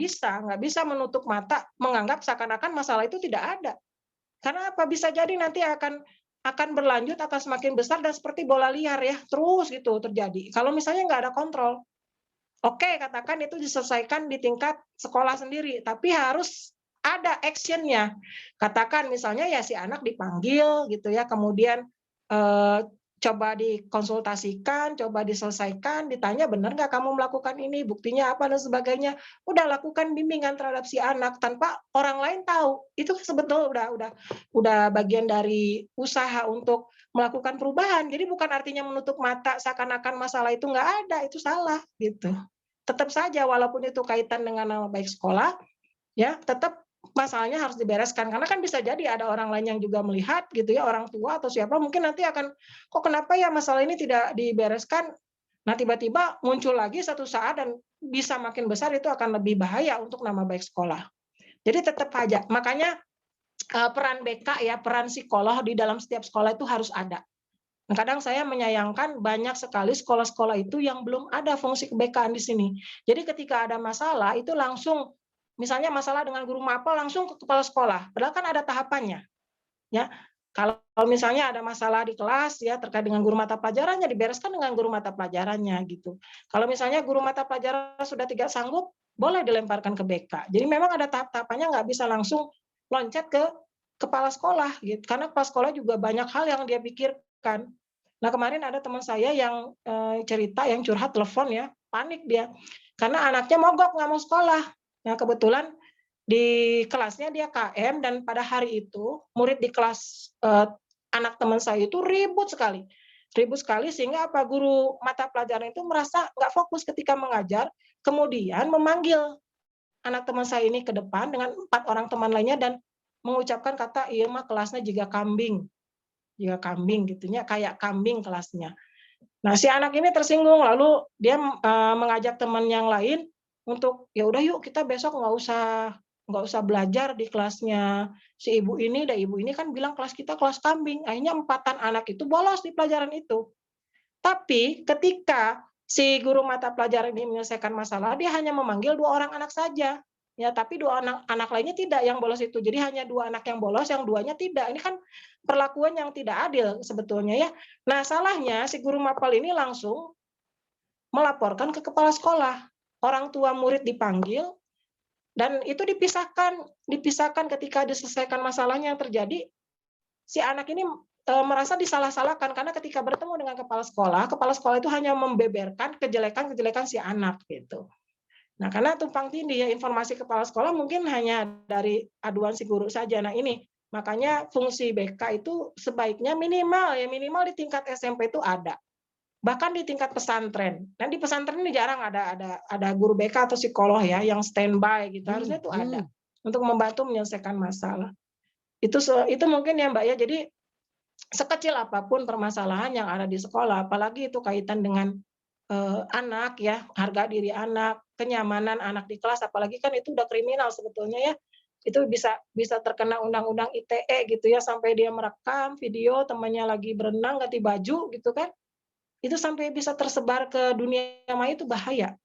bisa menutup mata menganggap seakan-akan masalah itu tidak ada. Karena apa? Bisa jadi nanti akan berlanjut, akan semakin besar dan seperti bola liar ya, terus gitu terjadi. Kalau misalnya nggak ada kontrol. Oke, katakan itu diselesaikan di tingkat sekolah sendiri, tapi harus ada action-nya. Katakan misalnya ya si anak dipanggil gitu ya, kemudian coba dikonsultasikan, coba diselesaikan, ditanya benar nggak kamu melakukan ini, buktinya apa dan sebagainya. Udah lakukan bimbingan terhadap si anak tanpa orang lain tahu. Itu sebetulnya udah bagian dari usaha untuk melakukan perubahan. Jadi bukan artinya menutup mata seakan-akan masalah itu nggak ada, itu salah gitu. Tetap saja walaupun itu kaitan dengan nama baik sekolah, ya tetap masalahnya harus dibereskan. Karena kan bisa jadi ada orang lain yang juga melihat gitu ya, orang tua atau siapa mungkin nanti akan, kok kenapa ya masalah ini tidak dibereskan? Nah tiba-tiba muncul lagi satu saat dan bisa makin besar, itu akan lebih bahaya untuk nama baik sekolah. Jadi tetap aja, makanya peran BK ya, peran psikolog di dalam setiap sekolah itu harus ada. Kadang saya menyayangkan banyak sekali sekolah-sekolah itu yang belum ada fungsi BK di sini. Jadi ketika ada masalah itu langsung, misalnya masalah dengan guru mapel langsung ke kepala sekolah. Padahal kan ada tahapannya. Ya, kalau misalnya ada masalah di kelas ya terkait dengan guru mata pelajarannya, dibereskan dengan guru mata pelajarannya gitu. Kalau misalnya guru mata pelajaran sudah tidak sanggup, boleh dilemparkan ke BK. Jadi memang ada tahap-tahapannya, nggak bisa langsung loncat ke kepala sekolah gitu. Karena kepala sekolah juga banyak hal yang dia pikirkan. Nah kemarin ada teman saya yang cerita, yang curhat telepon ya, panik dia karena anaknya mogok nggak mau sekolah. Nah kebetulan di kelasnya dia KM dan pada hari itu murid di kelas anak teman saya itu ribut sekali sehingga apa, guru mata pelajaran itu merasa nggak fokus ketika mengajar, kemudian memanggil anak teman saya ini ke depan dengan 4 orang teman lainnya dan mengucapkan kata, iya mah kelasnya juga kambing gitunya, kayak kambing kelasnya. Nah si anak ini tersinggung, lalu dia mengajak teman yang lain untuk ya udah yuk kita besok nggak usah belajar di kelasnya si ibu ini. Dan ibu ini kan bilang kelas kita kelas kambing. Akhirnya 4 anak itu bolos di pelajaran itu. Tapi ketika si guru mata pelajaran ini menyelesaikan masalah, dia hanya memanggil 2 orang anak saja. Ya, tapi 2 anak lainnya tidak yang bolos itu. Jadi hanya 2 anak yang bolos, yang 2-nya tidak. Ini kan perlakuan yang tidak adil sebetulnya ya. Nah, salahnya si guru mapel ini langsung melaporkan ke kepala sekolah. Orang tua murid dipanggil dan itu dipisahkan ketika diselesaikan masalahnya yang terjadi. si anak ini merasa disalah-salahkan karena ketika bertemu dengan kepala sekolah itu hanya membeberkan kejelekan-kejelekan si anak gitu. Nah, karena tumpang tindih ya informasi kepala sekolah mungkin hanya dari aduan si guru saja. Nah, ini makanya fungsi BK itu sebaiknya minimal di tingkat SMP itu ada. Bahkan di tingkat pesantren. Dan di pesantren ini jarang ada guru BK atau psikolog ya yang standby gitu. Harusnya itu ada untuk membantu menyelesaikan masalah. Itu mungkin ya Mbak ya. Jadi sekecil apapun permasalahan yang ada di sekolah, apalagi itu kaitan dengan anak ya, harga diri anak, kenyamanan anak di kelas, apalagi kan itu udah kriminal sebetulnya ya. Itu bisa terkena undang-undang ITE gitu ya, sampai dia merekam video temannya lagi berenang ganti baju gitu kan. Itu sampai bisa tersebar ke dunia maya, itu bahaya.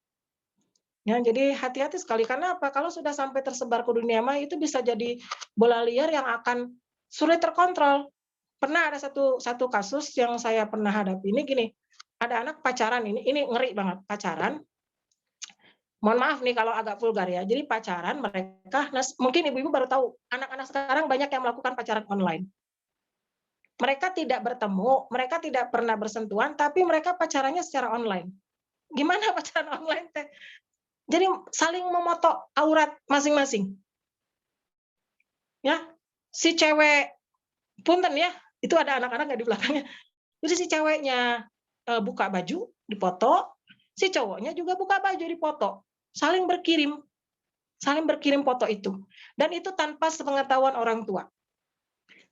Ya, jadi hati-hati sekali karena apa? Kalau sudah sampai tersebar ke dunia maya itu bisa jadi bola liar yang akan sulit terkontrol. Pernah ada satu kasus yang saya pernah hadapi ini gini, ada anak pacaran ini ngeri banget, pacaran. Mohon maaf nih kalau agak vulgar ya. Jadi pacaran mereka, mungkin ibu-ibu baru tahu, anak-anak sekarang banyak yang melakukan pacaran online. Mereka tidak bertemu, mereka tidak pernah bersentuhan, tapi mereka pacarannya secara online. Gimana pacaran online teh? Jadi saling memoto aurat masing-masing. Ya, si cewek punten ya, itu ada anak-anak nggak di belakangnya. Jadi si ceweknya buka baju, dipoto, si cowoknya juga buka baju, dipoto. Saling berkirim foto itu. Dan itu tanpa sepengetahuan orang tua.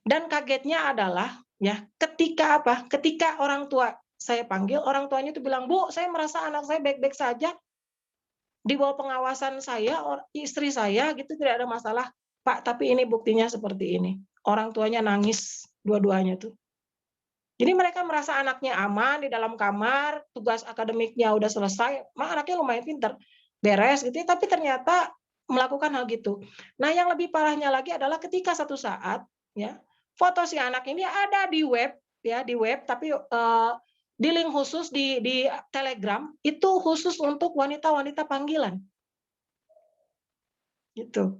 Dan kagetnya adalah ya, ketika orang tua saya panggil, orang tuanya itu bilang, "Bu, saya merasa anak saya baik-baik saja. Di bawah pengawasan saya, istri saya gitu tidak ada masalah. Pak, tapi ini buktinya seperti ini." Orang tuanya nangis dua-duanya tuh. Jadi mereka merasa anaknya aman di dalam kamar, tugas akademiknya udah selesai, anaknya lumayan pintar, beres gitu ya, tapi ternyata melakukan hal gitu. Nah, yang lebih parahnya lagi adalah ketika satu saat ya, foto si anak ini ada di web ya, tapi di link khusus di Telegram itu khusus untuk wanita-wanita panggilan. Gitu.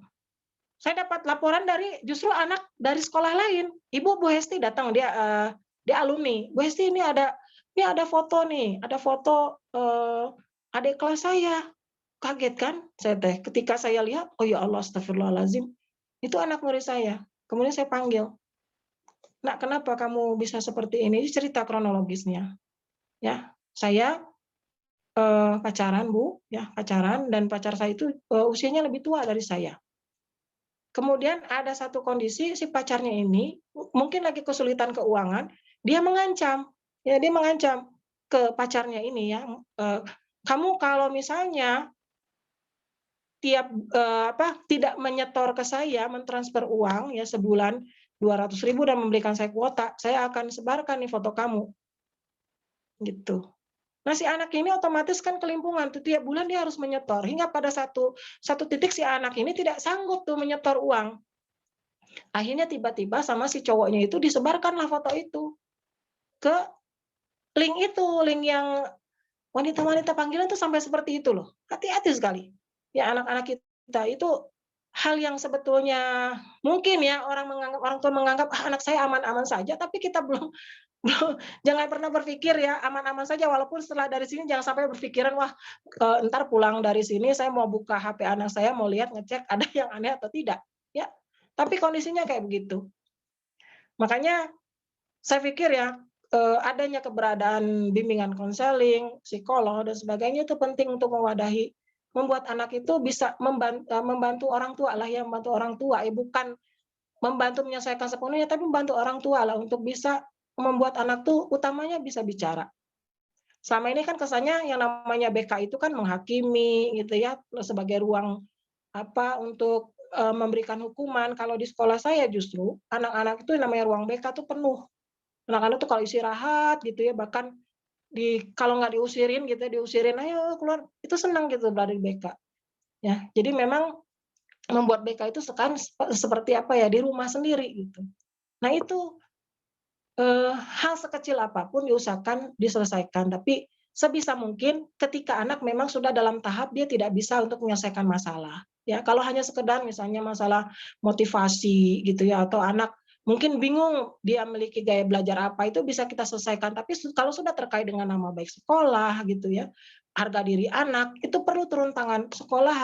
Saya dapat laporan dari justru anak dari sekolah lain. Ibu Bu Hesti datang, dia alumni. Bu Hesti, ini ada foto nih, ada foto adik kelas saya. Kaget kan saya teh ketika saya lihat, oh ya Allah, astagfirullahaladzim, itu anak murid saya. Kemudian saya panggil, "Nak, kenapa kamu bisa seperti ini?" Ini cerita kronologisnya. Ya, saya pacaran Bu, ya pacaran, dan pacar saya itu usianya lebih tua dari saya. Kemudian ada satu kondisi si pacarnya ini mungkin lagi kesulitan keuangan, dia mengancam ke pacarnya ini ya, "Kamu kalau misalnya tidak menyetor ke saya, mentransfer uang ya sebulan 200.000 dan memberikan saya kuota, saya akan sebarkan nih foto kamu." Gitu. Nah, si anak ini otomatis kan kelimpungan tuh, tiap bulan dia harus menyetor, hingga pada satu titik si anak ini tidak sanggup tuh menyetor uang. Akhirnya tiba-tiba sama si cowoknya itu disebarkanlah foto itu ke link yang wanita-wanita panggilan tuh sampai seperti itu loh. Hati-hati sekali. Ya, anak-anak kita itu hal yang sebetulnya mungkin ya orang tua menganggap anak saya aman-aman saja, tapi kita belum jangan pernah berpikir ya aman-aman saja, walaupun setelah dari sini jangan sampai berpikiran, wah ntar pulang dari sini saya mau buka HP anak saya, mau lihat ngecek ada yang aneh atau tidak ya, tapi kondisinya kayak begitu. Makanya saya pikir ya adanya keberadaan bimbingan konseling, psikolog dan sebagainya itu penting untuk mewadahi, membuat anak itu bisa membantu orang tua lah ya, membantu orang tua ya, bukan membantu menyelesaikan sepenuhnya, tapi membantu orang tua lah untuk bisa membuat anak tuh utamanya bisa bicara. Selama ini kan kesannya yang namanya BK itu kan menghakimi gitu ya, sebagai ruang untuk memberikan hukuman. Kalau di sekolah saya justru anak-anak itu namanya ruang BK tuh penuh. Anak-anak tuh kalau istirahat gitu ya, bahkan kalau nggak diusirin gitu, diusirin ayo keluar, itu senang gitu berada di BK. Ya, jadi memang membuat BK itu sekarang seperti apa ya, di rumah sendiri gitu. Nah itu hal sekecil apapun diusahakan diselesaikan, tapi sebisa mungkin ketika anak memang sudah dalam tahap dia tidak bisa untuk menyelesaikan masalah. Ya, kalau hanya sekedar misalnya masalah motivasi gitu ya, atau anak mungkin bingung dia memiliki gaya belajar apa, itu bisa kita selesaikan. Tapi kalau sudah terkait dengan nama baik sekolah gitu ya, harga diri anak, itu perlu turun tangan. Sekolah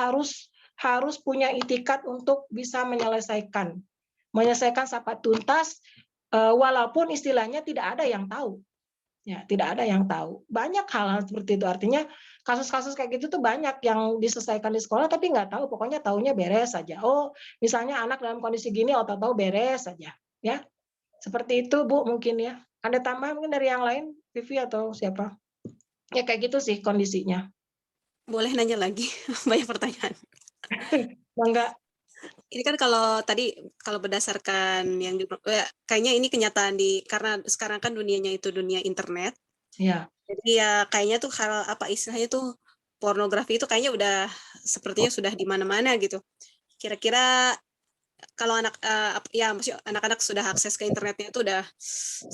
harus punya itikat untuk bisa menyelesaikan sampai tuntas, walaupun istilahnya tidak ada yang tahu. Ya, tidak ada yang tahu. Banyak hal seperti itu. Artinya kasus-kasus kayak gitu tuh banyak yang diselesaikan di sekolah tapi nggak tahu, pokoknya taunya beres saja. Oh, misalnya anak dalam kondisi gini, tahu-tahu beres saja. Ya, seperti itu Bu mungkin ya. Ada tambahan mungkin dari yang lain, Vivi atau siapa? Ya kayak gitu sih kondisinya. Boleh nanya lagi? Banyak pertanyaan. Bangga. Ini kan kalau berdasarkan yang kayaknya ini kenyataan karena sekarang kan dunianya itu dunia internet. Ya. Jadi ya kayaknya tuh hal apa istilahnya tuh pornografi itu kayaknya udah sepertinya sudah di mana-mana gitu. Kira-kira kalau ya maksudnya anak-anak sudah akses ke internetnya itu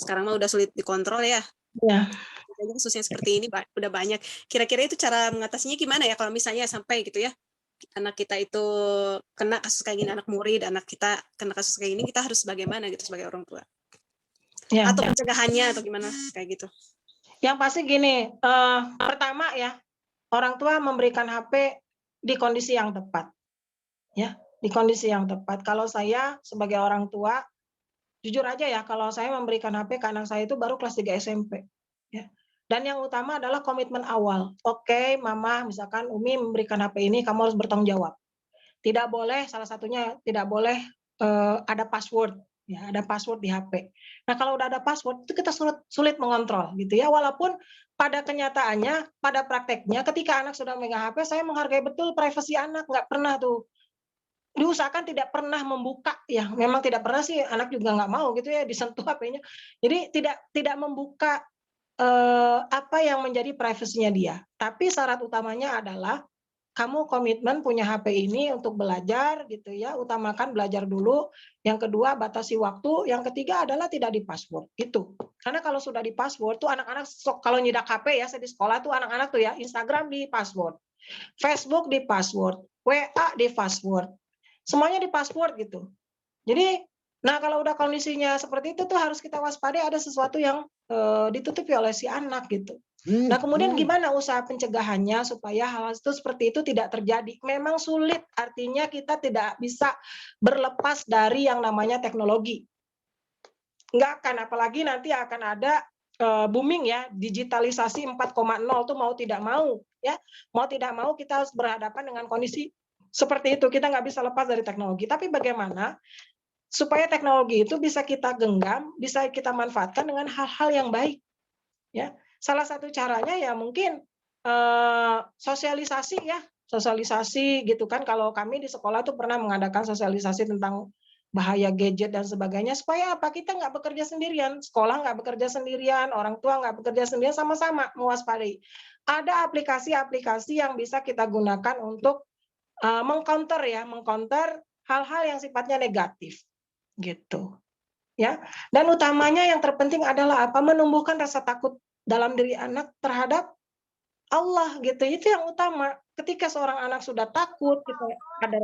sekarang mah udah sulit dikontrol ya. Ya. Kayaknya khususnya seperti ini udah banyak. Kira-kira itu cara mengatasinya gimana ya kalau misalnya sampai gitu ya anak kita itu kena kasus kayak gini, anak murid, anak kita kena kasus kayak gini, kita harus bagaimana gitu sebagai orang tua? Ya. Atau pencegahannya atau gimana kayak gitu? Yang pasti gini, pertama ya, orang tua memberikan HP di kondisi yang tepat. Ya, di kondisi yang tepat. Kalau saya sebagai orang tua, jujur aja ya, kalau saya memberikan HP ke anak saya itu baru kelas 3 SMP. Ya. Dan yang utama adalah komitmen awal. Oke, Mama, misalkan Umi memberikan HP ini, kamu harus bertanggung jawab. Tidak boleh, salah satunya tidak boleh ada password. Ya, ada password di HP. Nah, kalau udah ada password, itu kita sulit mengontrol gitu ya. Walaupun pada kenyataannya, pada prakteknya, ketika anak sudah megang HP, saya menghargai betul privasi anak. Nggak pernah tuh diusahakan tidak pernah membuka ya, memang tidak pernah sih, anak juga nggak mau gitu ya disentuh HP-nya. Jadi tidak membuka apa yang menjadi privasinya dia. Tapi syarat utamanya adalah kamu komitmen punya HP ini untuk belajar gitu ya, utamakan belajar dulu. Yang kedua batasi waktu, yang ketiga adalah tidak di password gitu. Karena kalau sudah di password tuh anak-anak kalau nyidak HP ya, saya di sekolah tuh anak-anak tuh ya Instagram di password, Facebook di password, WA di password. Semuanya di password gitu. Jadi, nah kalau udah kondisinya seperti itu tuh harus kita waspadai ada sesuatu yang ditutupi oleh si anak gitu. Nah kemudian gimana usaha pencegahannya supaya hal itu seperti itu tidak terjadi? Memang sulit, artinya kita tidak bisa berlepas dari yang namanya teknologi. Nggak akan, apalagi nanti akan ada booming ya, digitalisasi 4.0 tuh mau tidak mau ya, mau tidak mau kita harus berhadapan dengan kondisi seperti itu. Kita nggak bisa lepas dari teknologi. Tapi bagaimana supaya teknologi itu bisa kita genggam, bisa kita manfaatkan dengan hal-hal yang baik. Ya, salah satu caranya ya mungkin sosialisasi ya, sosialisasi gitu kan. Kalau kami di sekolah tuh pernah mengadakan sosialisasi tentang bahaya gadget dan sebagainya, supaya apa? Kita nggak bekerja sendirian, sekolah nggak bekerja sendirian, orang tua nggak bekerja sendirian, sama-sama mewaspadai. Ada aplikasi-aplikasi yang bisa kita gunakan untuk mengcounter hal-hal yang sifatnya negatif gitu ya. Dan utamanya yang terpenting adalah apa? Menumbuhkan rasa takut dalam diri anak terhadap Allah gitu. Itu yang utama. Ketika seorang anak sudah takut, gitu, ada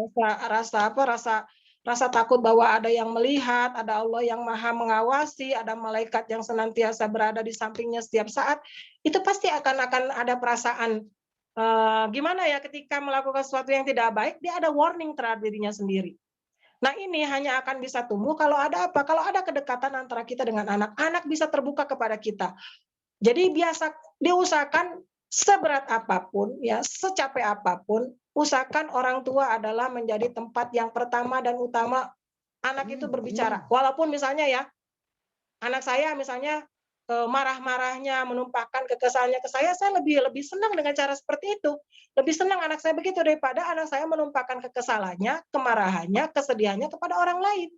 rasa takut bahwa ada yang melihat, ada Allah yang Maha mengawasi, ada malaikat yang senantiasa berada di sampingnya setiap saat, itu pasti akan ada perasaan gimana ya ketika melakukan sesuatu yang tidak baik, dia ada warning terhadap dirinya sendiri. Nah ini hanya akan bisa tumbuh kalau ada apa? Kalau ada kedekatan antara kita dengan anak, anak bisa terbuka kepada kita. Jadi diusahakan seberat apapun, ya secapek apapun, usahakan orang tua adalah menjadi tempat yang pertama dan utama anak itu berbicara. Walaupun misalnya ya, anak saya misalnya marah-marahnya, menumpahkan kekesalannya ke saya lebih senang dengan cara seperti itu. Lebih senang anak saya begitu daripada anak saya menumpahkan kekesalannya, kemarahannya, kesedihannya kepada orang lain.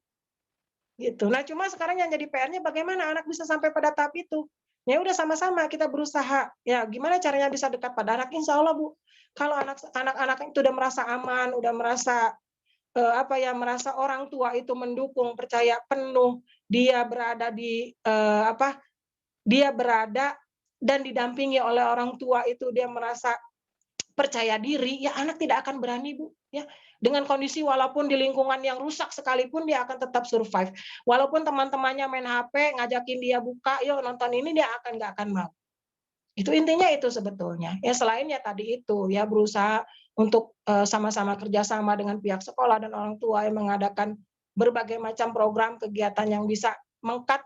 Gitu. Nah, cuma sekarang yang jadi PR-nya bagaimana anak bisa sampai pada tahap itu. Ya udah sama-sama kita berusaha. Ya, gimana caranya bisa dekat pada anak? Insya Allah, Bu. Kalau anak-anak itu udah merasa aman, udah merasa merasa orang tua itu mendukung, percaya penuh, dia berada dia berada dan didampingi oleh orang tua itu, dia merasa percaya diri, ya anak tidak akan berani, Bu. Ya, Dengan kondisi walaupun di lingkungan yang rusak sekalipun dia akan tetap survive. Walaupun teman-temannya main HP, ngajakin dia buka, yuk nonton ini, dia nggak akan mau. Itu intinya itu sebetulnya. Ya selain ya tadi itu ya berusaha untuk sama-sama kerjasama dengan pihak sekolah dan orang tua yang mengadakan berbagai macam program kegiatan yang bisa mengkat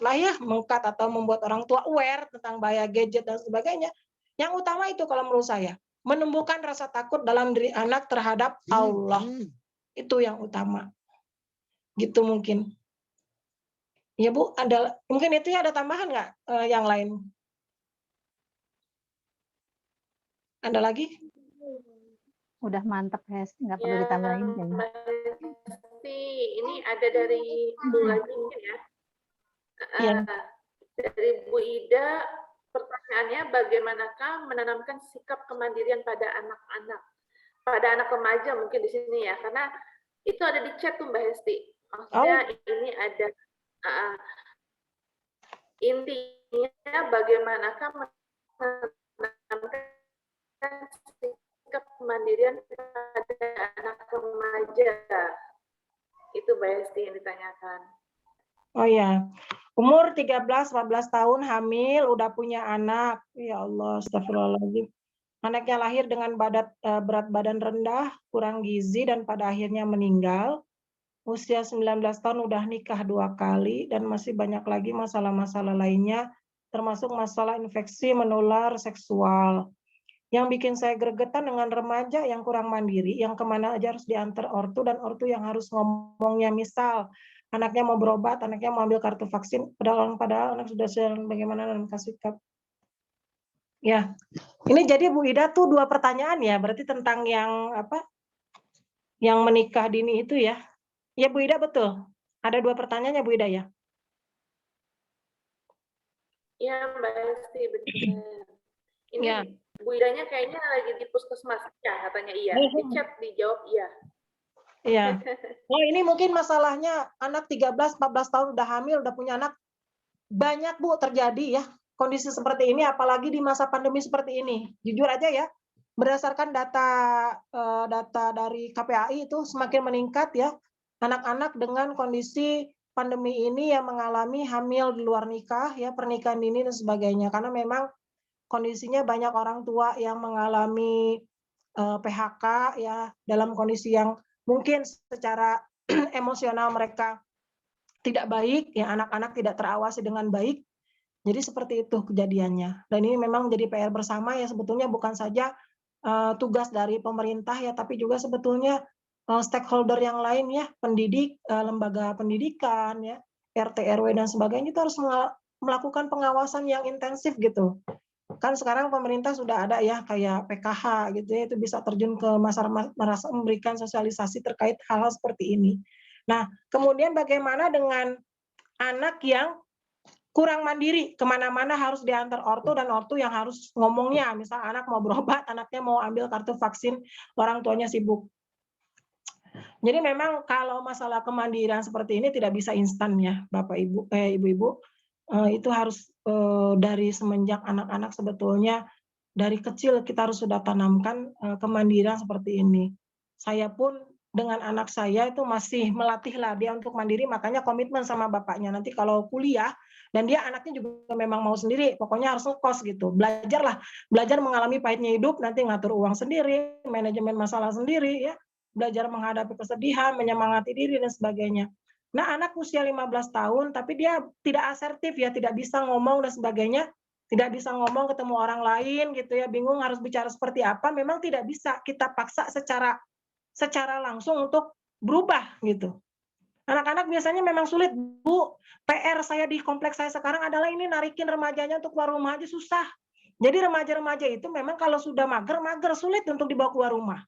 atau membuat orang tua aware tentang bahaya gadget dan sebagainya. Yang utama itu kalau menurut saya, menumbuhkan rasa takut dalam diri anak terhadap Allah. Itu yang utama. Gitu mungkin. Ya Bu, mungkin itu ya, ada tambahan nggak yang lain? Ada lagi? Udah mantep, Hes. Nggak perlu Ya, ditambahin kayaknya. Mbak Hesti, ini ada dari Bu lagi mungkin ya. Iya. Dari Bu Ida, pertanyaannya bagaimanakah menanamkan sikap kemandirian pada anak-anak, pada anak remaja mungkin di sini ya, karena itu ada di chat tuh Mbak Hesti. Maksudnya ini ada intinya bagaimanakah menanamkan sikap kemandirian pada anak remaja. Itu Mbak Hesti yang ditanyakan. Oh ya, umur 13-14 tahun hamil, udah punya anak. Ya Allah, astagfirullahaladzim. Anaknya lahir dengan berat badan rendah, kurang gizi, dan pada akhirnya meninggal. Usia 19 tahun udah nikah 2 kali, dan masih banyak lagi masalah-masalah lainnya, termasuk masalah infeksi menular seksual. Yang bikin saya gregetan dengan remaja yang kurang mandiri, yang kemana aja harus diantar ortu, dan ortu yang harus ngomongnya, misal anaknya mau berobat, anaknya mau ambil kartu vaksin, padahal anak sudah jalan bagaimana dalam sikap. Ya, ini jadi Bu Ida tuh 2 pertanyaan ya, berarti tentang yang apa? Yang menikah dini itu ya. Ya Bu Ida betul. Ada 2 pertanyaan ya Bu Ida ya. Iya Mbak Hesti, benar. Ini Ya. Bu Idanya kayaknya lagi di puskesmas ya, katanya iya. Di chat dijawab iya. Iya. Oh ini mungkin masalahnya anak 13-14 tahun udah hamil, udah punya anak. Banyak Bu terjadi ya kondisi seperti ini, apalagi di masa pandemi seperti ini. Jujur aja ya, berdasarkan data dari KPAI itu semakin meningkat ya anak-anak dengan kondisi pandemi ini yang mengalami hamil di luar nikah ya, pernikahan dini dan sebagainya, karena memang kondisinya banyak orang tua yang mengalami PHK ya, dalam kondisi yang mungkin secara emosional mereka tidak baik ya, anak-anak tidak terawasi dengan baik. Jadi seperti itu kejadiannya. Dan ini memang jadi PR bersama ya, sebetulnya bukan saja tugas dari pemerintah ya, tapi juga sebetulnya stakeholder yang lain ya, pendidik, lembaga pendidikan ya, RT RW dan sebagainya, itu harus melakukan pengawasan yang intensif gitu. Kan sekarang pemerintah sudah ada ya kayak PKH gitu ya, itu bisa terjun ke masyarakat, memberikan sosialisasi terkait hal-hal seperti ini. Nah, kemudian bagaimana dengan anak yang kurang mandiri, kemana-mana harus diantar ortu, dan ortu yang harus ngomongnya, misal anak mau berobat, anaknya mau ambil kartu vaksin, orang tuanya sibuk. Jadi memang kalau masalah kemandirian seperti ini tidak bisa instan ya, Bapak Ibu, Ibu-ibu, itu harus dari semenjak anak-anak sebetulnya dari kecil kita harus sudah tanamkan kemandirian seperti ini. Saya pun dengan anak saya itu masih melatihlah dia untuk mandiri, makanya komitmen sama bapaknya. Nanti kalau kuliah, dan dia anaknya juga memang mau sendiri, pokoknya harus ngekos gitu. Belajar mengalami pahitnya hidup, nanti ngatur uang sendiri, manajemen masalah sendiri, ya, belajar menghadapi kesedihan, menyemangati diri, dan sebagainya. Nah, anak usia 15 tahun, tapi dia tidak asertif ya, tidak bisa ngomong dan sebagainya, tidak bisa ngomong ketemu orang lain gitu ya, bingung harus bicara seperti apa, memang tidak bisa kita paksa secara langsung untuk berubah gitu. Anak-anak biasanya memang sulit, Bu. PR saya di kompleks saya sekarang adalah ini narikin remajanya untuk keluar rumah aja susah. Jadi remaja-remaja itu memang kalau sudah mager sulit untuk dibawa keluar rumah.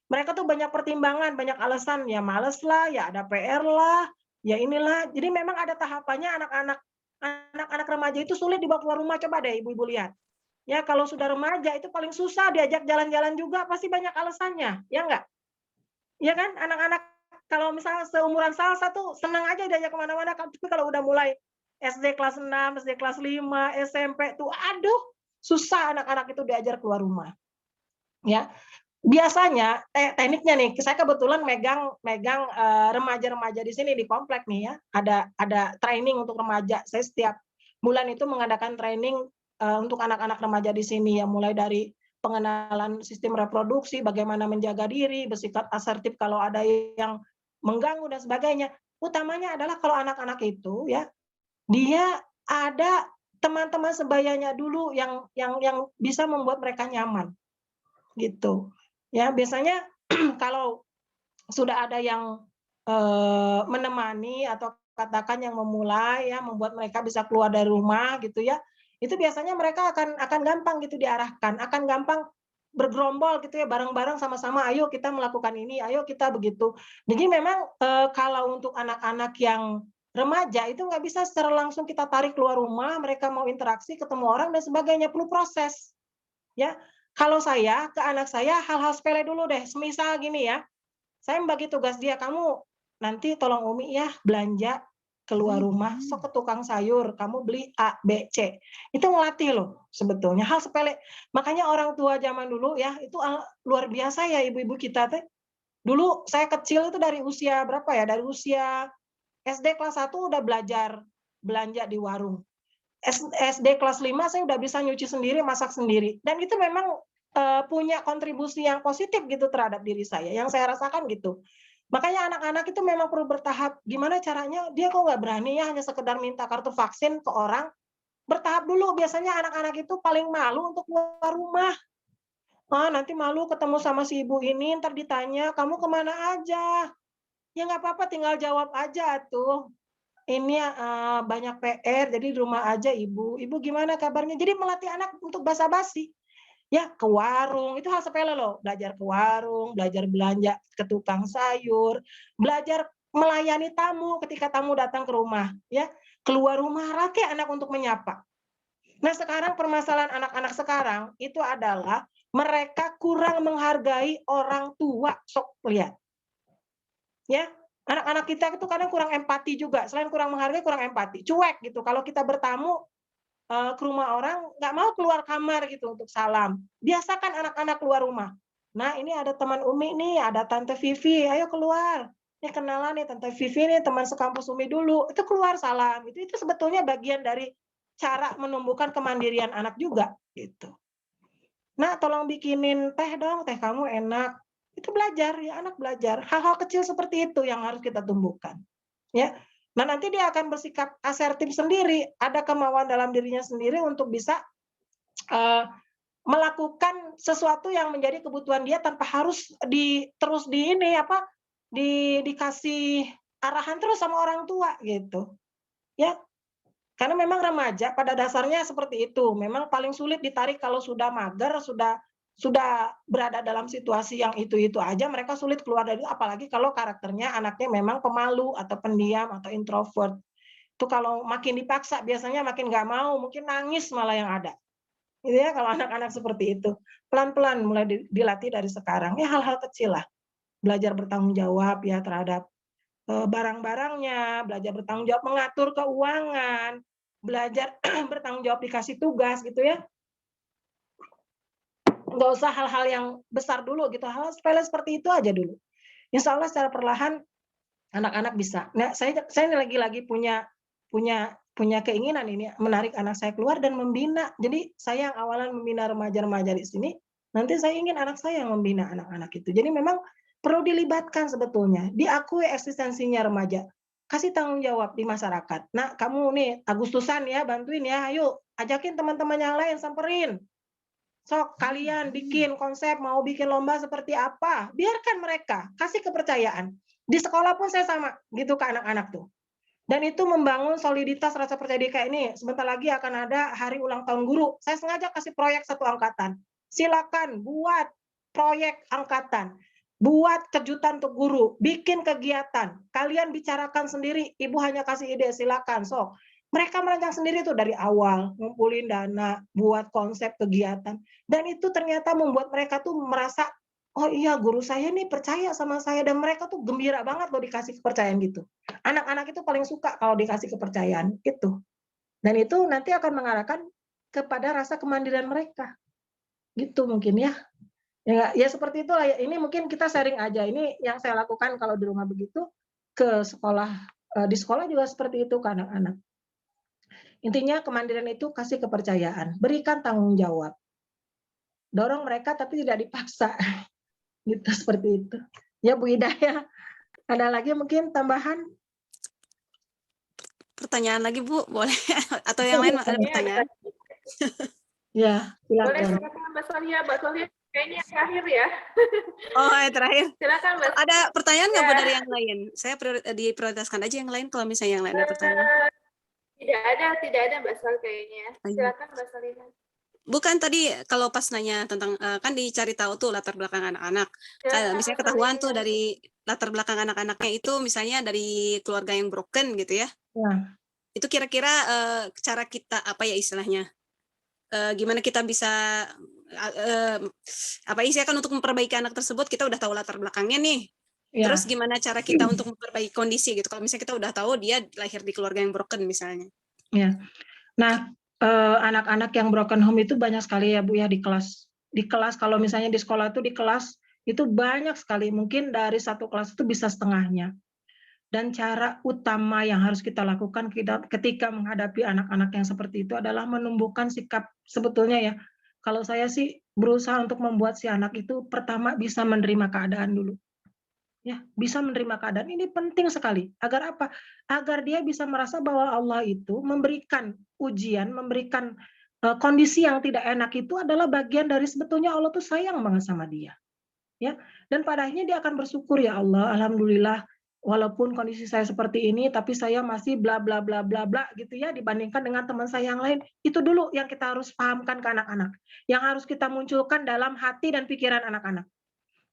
Mereka tuh banyak pertimbangan, banyak alasan, ya males lah, ya ada PR lah, ya inilah. Jadi memang ada tahapannya anak-anak remaja itu sulit dibawa keluar rumah, coba deh ibu-ibu lihat. Ya kalau sudah remaja itu paling susah diajak jalan-jalan juga, pasti banyak alasannya, ya enggak? Ya kan, anak-anak kalau misalnya seumuran salsa tuh senang aja diajak kemana-mana, tapi kalau udah mulai SD kelas 6, SD kelas 5, SMP tuh aduh, susah anak-anak itu diajar keluar rumah. Ya. biasanya tekniknya nih, saya kebetulan megang remaja-remaja di sini di komplek nih ya. Ada training untuk remaja. Saya setiap bulan itu mengadakan training untuk anak-anak remaja di sini ya, mulai dari pengenalan sistem reproduksi, bagaimana menjaga diri, bersikap asertif kalau ada yang mengganggu dan sebagainya. Utamanya adalah kalau anak-anak itu ya, dia ada teman-teman sebayanya dulu yang bisa membuat mereka nyaman gitu. Ya, biasanya kalau sudah ada yang menemani atau katakan yang memulai ya, membuat mereka bisa keluar dari rumah gitu ya, itu biasanya mereka akan gampang gitu diarahkan, akan gampang bergerombol gitu ya, bareng-bareng sama-sama, ayo kita melakukan ini, ayo kita begitu. Jadi memang kalau untuk anak-anak yang remaja itu nggak bisa secara langsung kita tarik keluar rumah, mereka mau interaksi, ketemu orang dan sebagainya, perlu proses. Ya, kalau saya ke anak saya hal-hal sepele dulu deh, semisal gini ya, saya membagi tugas dia, kamu nanti tolong Umi ya belanja keluar rumah, sok ke tukang sayur, kamu beli A, B, C. Itu ngelatih loh sebetulnya, hal sepele. Makanya orang tua zaman dulu ya, itu luar biasa ya ibu-ibu kita teh. Dulu saya kecil itu dari usia berapa ya, dari usia SD kelas 1 udah belajar belanja di warung. SD kelas 5 saya udah bisa nyuci sendiri, masak sendiri. Dan itu memang punya kontribusi yang positif gitu terhadap diri saya, yang saya rasakan gitu. Makanya anak-anak itu memang perlu bertahap. Gimana caranya? Dia kok nggak berani ya hanya sekedar minta kartu vaksin ke orang. Bertahap dulu. Biasanya anak-anak itu paling malu untuk keluar rumah. Nanti malu ketemu sama si ibu ini, ntar ditanya, kamu kemana aja? Ya nggak apa-apa, tinggal jawab aja tuh. Ini banyak PR, jadi di rumah aja ibu. Ibu gimana kabarnya? Jadi melatih anak untuk basa-basi. Ya, ke warung, itu hal sepele loh. Belajar ke warung, belajar belanja ke tukang sayur, belajar melayani tamu ketika tamu datang ke rumah. Ya, keluar rumah, latih anak untuk menyapa. Nah, sekarang permasalahan anak-anak sekarang itu adalah mereka kurang menghargai orang tua. Sok lihat. Ya, anak-anak kita itu kadang kurang empati juga. Selain kurang menghargai, kurang empati. Cuek gitu. Kalau kita bertamu ke rumah orang, nggak mau keluar kamar gitu untuk salam. Biasakan anak-anak keluar rumah. Nah, ini ada teman Umi nih, ada Tante Vivi, ayo keluar. Ini kenalan nih Tante Vivi nih, teman sekampus Umi dulu. Itu keluar salam. Itu sebetulnya bagian dari cara menumbuhkan kemandirian anak juga gitu. Nah, tolong bikinin teh dong, teh kamu enak. Itu belajar ya, anak belajar. Hal-hal kecil seperti itu yang harus kita tumbuhkan. Ya. Nah, nanti dia akan bersikap asertif sendiri, ada kemauan dalam dirinya sendiri untuk bisa melakukan sesuatu yang menjadi kebutuhan dia tanpa harus dikasih arahan terus sama orang tua gitu. Ya. Karena memang remaja pada dasarnya seperti itu, memang paling sulit ditarik kalau sudah mager, sudah berada dalam situasi yang itu aja, mereka sulit keluar dari itu, apalagi kalau karakternya anaknya memang pemalu atau pendiam atau introvert. Itu kalau makin dipaksa biasanya makin nggak mau, mungkin nangis malah yang ada. Gitu ya, kalau anak-anak seperti itu. Pelan-pelan mulai dilatih dari sekarang. Ya hal-hal kecil lah. Belajar bertanggung jawab ya terhadap barang-barangnya, belajar bertanggung jawab mengatur keuangan, belajar bertanggung jawab dikasih tugas gitu ya. Nggak usah hal-hal yang besar dulu gitu, hal sepele seperti itu aja dulu. Insya Allah secara perlahan anak-anak bisa. Nah, saya lagi-lagi punya keinginan ini menarik anak saya keluar dan membina. Jadi saya yang awalan membina remaja-remaja di sini, nanti saya ingin anak saya yang membina anak-anak itu. Jadi memang perlu dilibatkan sebetulnya, diakui eksistensinya remaja. Kasih tanggung jawab di masyarakat. Nah, kamu nih Agustusan ya, bantuin ya, ayo ajakin teman-teman yang lain, samperin. Sok kalian bikin konsep, mau bikin lomba seperti apa, biarkan mereka, kasih kepercayaan. Di sekolah pun saya sama gitu ke anak-anak tuh. Dan itu membangun soliditas rasa percaya diri. Kayak ini, sebentar lagi akan ada hari ulang tahun guru. Saya sengaja kasih proyek satu angkatan. Silakan buat proyek angkatan. Buat kejutan untuk guru, bikin kegiatan. Kalian bicarakan sendiri, ibu hanya kasih ide, silakan. So, mereka merancang sendiri tuh dari awal, ngumpulin dana, buat konsep kegiatan. Dan itu ternyata membuat mereka tuh merasa, oh iya guru saya nih percaya sama saya. Dan mereka tuh gembira banget loh dikasih kepercayaan gitu. Anak-anak itu paling suka kalau dikasih kepercayaan itu. Dan itu nanti akan mengarahkan kepada rasa kemandirian mereka. Gitu mungkin ya. Ya seperti itulah ya. Ini mungkin kita sharing aja. Ini yang saya lakukan kalau di rumah begitu, ke sekolah, di sekolah juga seperti itu ke anak-anak. Intinya kemandirian itu kasih kepercayaan, berikan tanggung jawab. Dorong mereka tapi tidak dipaksa. Gitu, seperti itu. Ya Bu Ida ya. Ada lagi mungkin tambahan? Pertanyaan lagi Bu, boleh? Atau yang lain ada Iya, pertanyaan? Ya, boleh silakan. silakan Mbak Solia. Mbak Solia kayaknya yang terakhir ya. Oh, yang terakhir. Silakan Mbak. Ada pertanyaan nggak Bu Ya. dari yang lain? Saya diprioritaskan aja yang lain kalau misalnya yang lain ada pertanyaan. Tidak ada Mbak Sol kayaknya. Silakan Mbak Solina. Bukan tadi kalau pas nanya tentang kan dicari tahu tuh latar belakang anak-anak. Silakan, Misalnya Mbak ketahuan Solina. tuh dari latar belakang anak-anaknya itu misalnya dari keluarga yang broken gitu ya. Ya. Itu kira-kira cara kita apa ya istilahnya? Gimana kita bisa apa istilahnya kan untuk memperbaiki anak tersebut kita udah tahu latar belakangnya nih. Ya. Terus gimana cara kita untuk memperbaiki kondisi gitu? Kalau misalnya kita udah tahu dia lahir di keluarga yang broken misalnya. Ya. Nah, anak-anak yang broken home itu banyak sekali ya Bu ya di kelas. Di kelas kalau misalnya di sekolah itu di kelas itu banyak sekali. Mungkin dari satu kelas itu bisa setengahnya. Dan cara utama yang harus kita lakukan ketika menghadapi anak-anak yang seperti itu adalah menumbuhkan sikap sebetulnya ya. Kalau saya sih berusaha untuk membuat si anak itu pertama bisa menerima keadaan dulu. Ya, bisa menerima keadaan ini penting sekali. Agar apa? Agar dia bisa merasa bahwa Allah itu memberikan ujian, memberikan kondisi yang tidak enak itu adalah bagian dari sebetulnya Allah tuh sayang banget sama dia. Ya, dan pada akhirnya dia akan bersyukur, ya Allah, alhamdulillah walaupun kondisi saya seperti ini tapi saya masih bla bla bla bla bla gitu ya dibandingkan dengan teman saya yang lain. Itu dulu yang kita harus pahamkan ke anak-anak. Yang harus kita munculkan dalam hati dan pikiran anak-anak.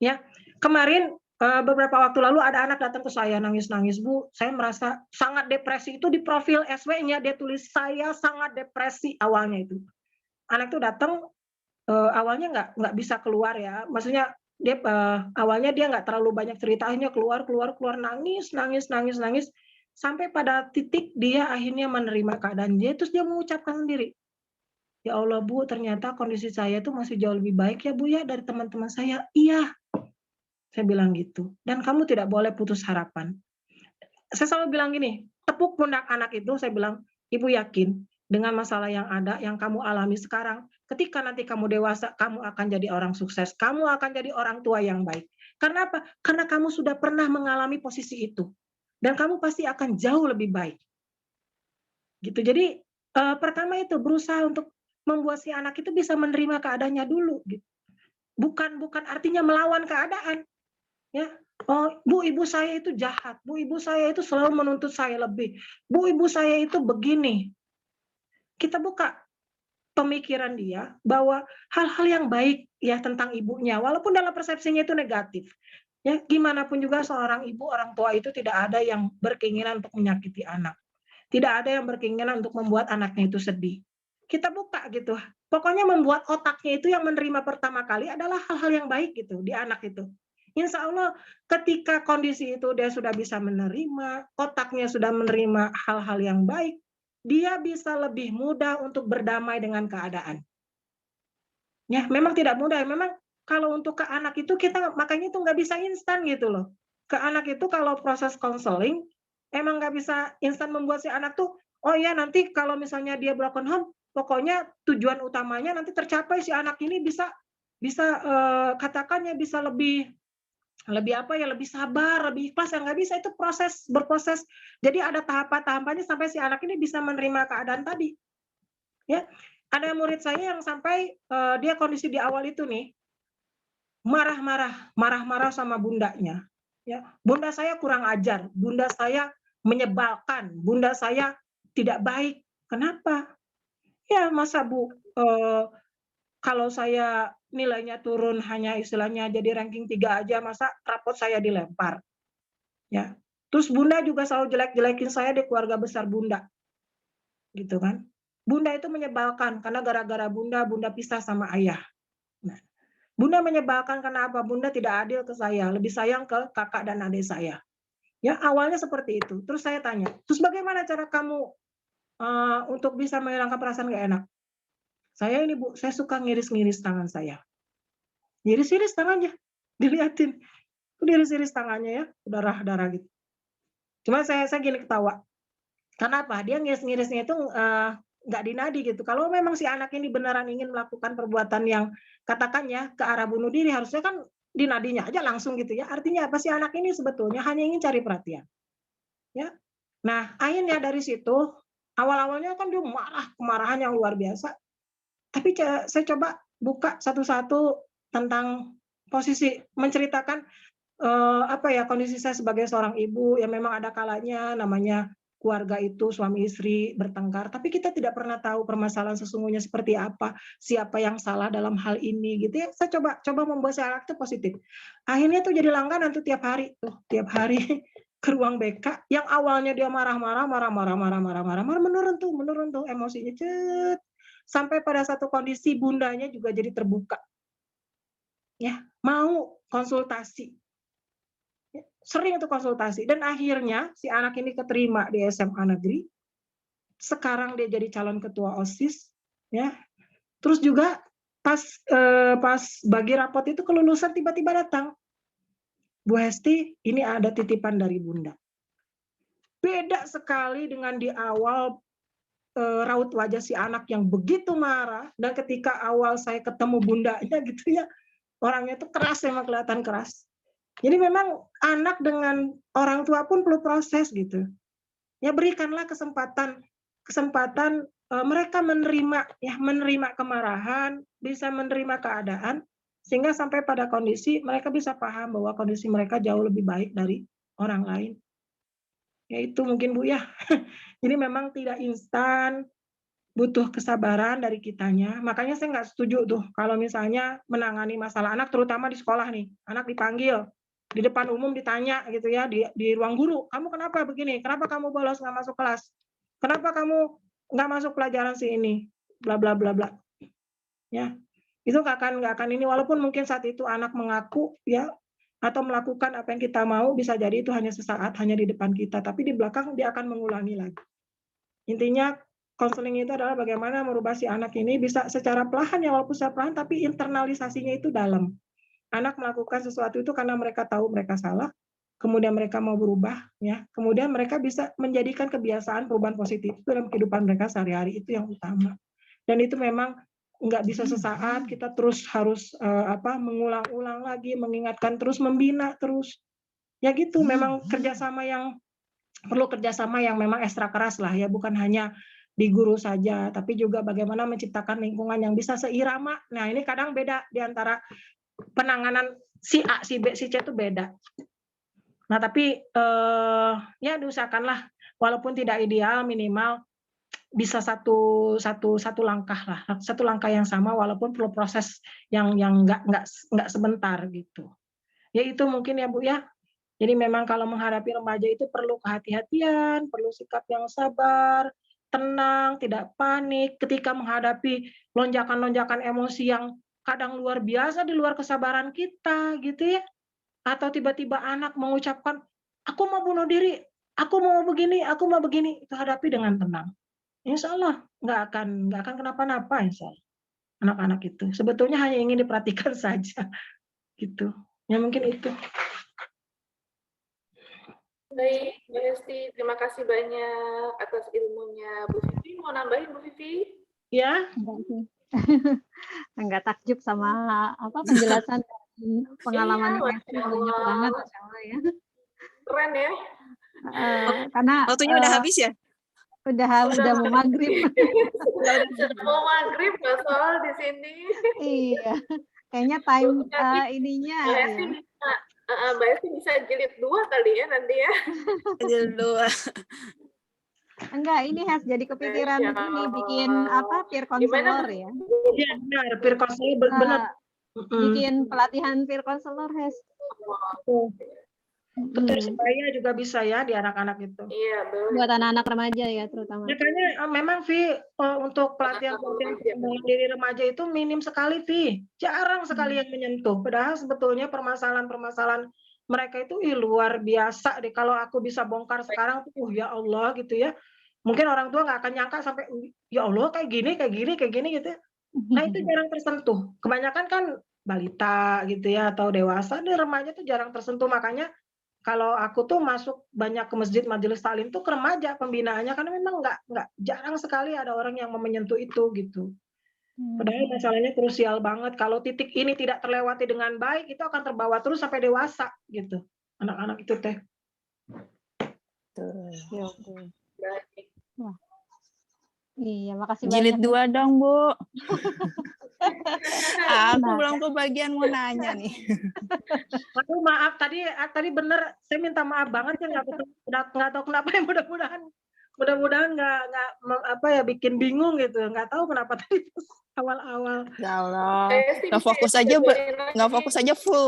Ya, kemarin beberapa waktu lalu ada anak datang ke saya nangis-nangis, Bu, saya merasa sangat depresi. Itu di profil SW-nya dia tulis saya sangat depresi awalnya itu. Anak itu datang awalnya nggak bisa keluar ya, maksudnya dia awalnya dia nggak terlalu banyak cerita, akhirnya keluar nangis nangis nangis nangis sampai pada titik dia akhirnya menerima keadaan dia, terus dia mengucapkan sendiri, ya Allah Bu, ternyata kondisi saya tuh masih jauh lebih baik ya Bu ya dari teman-teman saya. Iya, saya bilang gitu. Dan kamu tidak boleh putus harapan. Saya selalu bilang gini, tepuk pundak anak itu, saya bilang, Ibu yakin dengan masalah yang ada, yang kamu alami sekarang, ketika nanti kamu dewasa, kamu akan jadi orang sukses, kamu akan jadi orang tua yang baik. Karena apa? Karena kamu sudah pernah mengalami posisi itu. Dan kamu pasti akan jauh lebih baik. Gitu. Jadi pertama itu berusaha untuk membuat si anak itu bisa menerima keadaannya dulu. Gitu. Bukan artinya melawan keadaan. Ya, oh, Bu, ibu saya itu jahat. Bu, ibu saya itu selalu menuntut saya lebih. Bu, ibu saya itu begini. Kita buka pemikiran dia bahwa hal-hal yang baik ya tentang ibunya, walaupun dalam persepsinya itu negatif. Ya, gimana pun juga seorang ibu, orang tua itu tidak ada yang berkeinginan untuk menyakiti anak. Tidak ada yang berkeinginan untuk membuat anaknya itu sedih. Kita buka gitu. Pokoknya membuat otaknya itu yang menerima pertama kali adalah hal-hal yang baik gitu di anak itu. Insya Allah ketika kondisi itu dia sudah bisa menerima, otaknya sudah menerima hal-hal yang baik, dia bisa lebih mudah untuk berdamai dengan keadaan. Ya, memang tidak mudah. Memang kalau untuk ke anak itu kita makanya itu nggak bisa instan gitu loh. Ke anak itu kalau proses konseling emang nggak bisa instan membuat si anak tuh, oh ya nanti kalau misalnya dia broken home, pokoknya tujuan utamanya nanti tercapai si anak ini bisa bisa katakannya bisa lebih apa ya, lebih sabar, lebih ikhlas, yang nggak bisa itu berproses. Jadi ada tahapan-tahapannya sampai si anak ini bisa menerima keadaan tadi. Ya, ada murid saya yang sampai dia kondisi di awal itu nih marah-marah sama bundanya. Ya, bunda saya kurang ajar, bunda saya menyebalkan, bunda saya tidak baik. Kenapa? Ya masa Bu, kalau saya nilainya turun hanya istilahnya jadi ranking 3 aja, masa rapot saya dilempar, ya. Terus bunda juga selalu jelek-jelekin saya di keluarga besar bunda, gitu kan. Bunda itu menyebalkan karena gara-gara bunda pisah sama ayah. Nah, bunda menyebalkan karena apa? Bunda tidak adil ke saya, lebih sayang ke kakak dan adik saya. Ya awalnya seperti itu. Terus saya tanya, terus bagaimana cara kamu untuk bisa menghilangkan perasaan gak enak? Saya ini Bu, saya suka ngiris-ngiris tangan saya. diiris-iris tangannya, diliatin, diiris-iris tangannya ya, darah-darah gitu. Cuma saya gini ketawa, kenapa? Dia ngiris-ngirisnya itu nggak dinadi gitu. Kalau memang si anak ini beneran ingin melakukan perbuatan yang katakan ya ke arah bunuh diri, harusnya kan dinadinya aja langsung gitu ya. Artinya apa sih, anak ini sebetulnya hanya ingin cari perhatian. Ya. Nah, akhirnya dari situ awal-awalnya kan dia marah, kemarahan yang luar biasa. Tapi saya coba buka satu-satu tentang posisi, menceritakan apa ya, kondisi saya sebagai seorang ibu yang memang ada kalanya namanya keluarga itu suami istri bertengkar, tapi kita tidak pernah tahu permasalahan sesungguhnya seperti apa, siapa yang salah dalam hal ini gitu ya. Saya coba membuat saya itu positif. Akhirnya tuh jadi langganan tuh tiap hari ke ruang BK, yang awalnya dia marah-marah, menurun tuh emosinya, sampai pada satu kondisi bundanya juga jadi terbuka. Ya, mau konsultasi. Sering itu konsultasi, dan akhirnya si anak ini keterima di SMA negeri. Sekarang dia jadi calon ketua OSIS, ya. Terus juga pas bagi rapot itu kelulusan tiba-tiba datang, Bu Hesti, ini ada titipan dari Bunda. Beda sekali dengan di awal raut wajah si anak yang begitu marah, dan ketika awal saya ketemu bundanya gitu ya, orangnya itu keras, memang kelihatan keras. Jadi memang anak dengan orang tua pun perlu proses gitu. Ya, berikanlah kesempatan mereka menerima kemarahan, bisa menerima keadaan, sehingga sampai pada kondisi mereka bisa paham bahwa kondisi mereka jauh lebih baik dari orang lain. Ya itu mungkin Bu ya. Jadi memang tidak instan, butuh kesabaran dari kitanya. Makanya saya nggak setuju tuh kalau misalnya menangani masalah anak, terutama di sekolah nih, anak dipanggil di depan umum ditanya gitu ya, di ruang guru, kamu kenapa begini, kenapa kamu bolos nggak masuk kelas, kenapa kamu nggak masuk pelajaran si ini, bla bla bla bla, ya itu nggak akan ini, walaupun mungkin saat itu anak mengaku ya atau melakukan apa yang kita mau, bisa jadi itu hanya sesaat, hanya di depan kita, tapi di belakang dia akan mengulangi lagi. Intinya konseling itu adalah bagaimana merubah si anak ini bisa secara perlahan ya, walaupun secara perlahan, tapi internalisasinya itu dalam. Anak melakukan sesuatu itu karena mereka tahu mereka salah, kemudian mereka mau berubah, ya. Kemudian mereka bisa menjadikan kebiasaan perubahan positif dalam kehidupan mereka sehari-hari, itu yang utama. Dan itu memang nggak bisa sesaat, kita terus harus mengulang-ulang lagi, mengingatkan terus, membina terus. Ya gitu, memang perlu kerjasama yang memang ekstra keras lah ya, bukan hanya di guru saja, tapi juga bagaimana menciptakan lingkungan yang bisa seirama. Nah ini kadang beda di antara penanganan si A, si B, si C itu beda. Nah tapi ya diusahakanlah, walaupun tidak ideal, minimal bisa satu langkah lah, satu langkah yang sama, walaupun perlu proses yang nggak sebentar gitu. Ya itu mungkin ya Bu ya. Jadi memang kalau menghadapi remaja itu perlu kehati-hatian, perlu sikap yang sabar, tenang, tidak panik ketika menghadapi lonjakan-lonjakan emosi yang kadang luar biasa, di luar kesabaran kita gitu ya. Atau tiba-tiba anak mengucapkan, aku mau bunuh diri, aku mau begini, itu hadapi dengan tenang. Insya Allah nggak akan kenapa-napa, insya Allah. Anak-anak itu sebetulnya hanya ingin diperhatikan saja gitu. Ya mungkin itu. Baik, Mbak Hesti, terima kasih banyak atas ilmunya. Bu Vivi, mau nambahin Bu Vivi? Ya. Enggak sih. Enggak takjub sama penjelasan dan pengalamannya Hesti, banyak banget, Masya Allah ya. Keren ya. Karena Waktunya udah habis ya? udah mau maghrib. Sudah mau maghrib Mbak Sol di sini. Iya, kayaknya time ininya Mbak ya. Hesti bisa, Mbak Hesti bisa jilid 2 kali ya nanti ya. Jilid 2. Enggak, ini jadi kepikiran ini bikin peer Gimana, counselor Bu? ya. Iya benar, peer counselor benar. Bikin pelatihan peer counselor, Hes. Betul, supaya juga bisa ya di anak-anak itu. Iya, betul. Buat anak-anak remaja ya terutama. Makanya memang Vi, untuk pelatihan pengembangan diri remaja itu minim sekali Vi, jarang sekali yang menyentuh. Padahal sebetulnya permasalahan-permasalahan mereka itu luar biasa deh. Kalau aku bisa bongkar sekarang tuh, ya Allah gitu ya. Mungkin orang tua nggak akan nyangka sampai ya Allah kayak gini gitu. Nah itu jarang tersentuh. Kebanyakan kan balita gitu ya atau dewasa, deh remaja tuh jarang tersentuh. Makanya kalau aku tuh masuk banyak ke masjid majelis taklim tuh ke remaja pembinaannya, karena memang nggak jarang sekali ada orang yang mau menyentuh itu gitu. Padahal masalahnya krusial banget. Kalau titik ini tidak terlewati dengan baik, itu akan terbawa terus sampai dewasa gitu. Anak-anak itu teh. Oke, oke. Baik. Wah. Iya, makasih Jilid banyak. 2 dong, Bu. Aku Nah, belum kebagian mau nanya nih. Aduh maaf tadi bener, saya minta maaf banget ya nggak ketemu, nggak tahu kenapa ya, mudah-mudahan nggak bikin bingung gitu, nggak tahu kenapa tadi awal-awal. Ya Allah, Besti nggak bisa fokus ya, aja, dengerin nggak lagi. fokus aja full.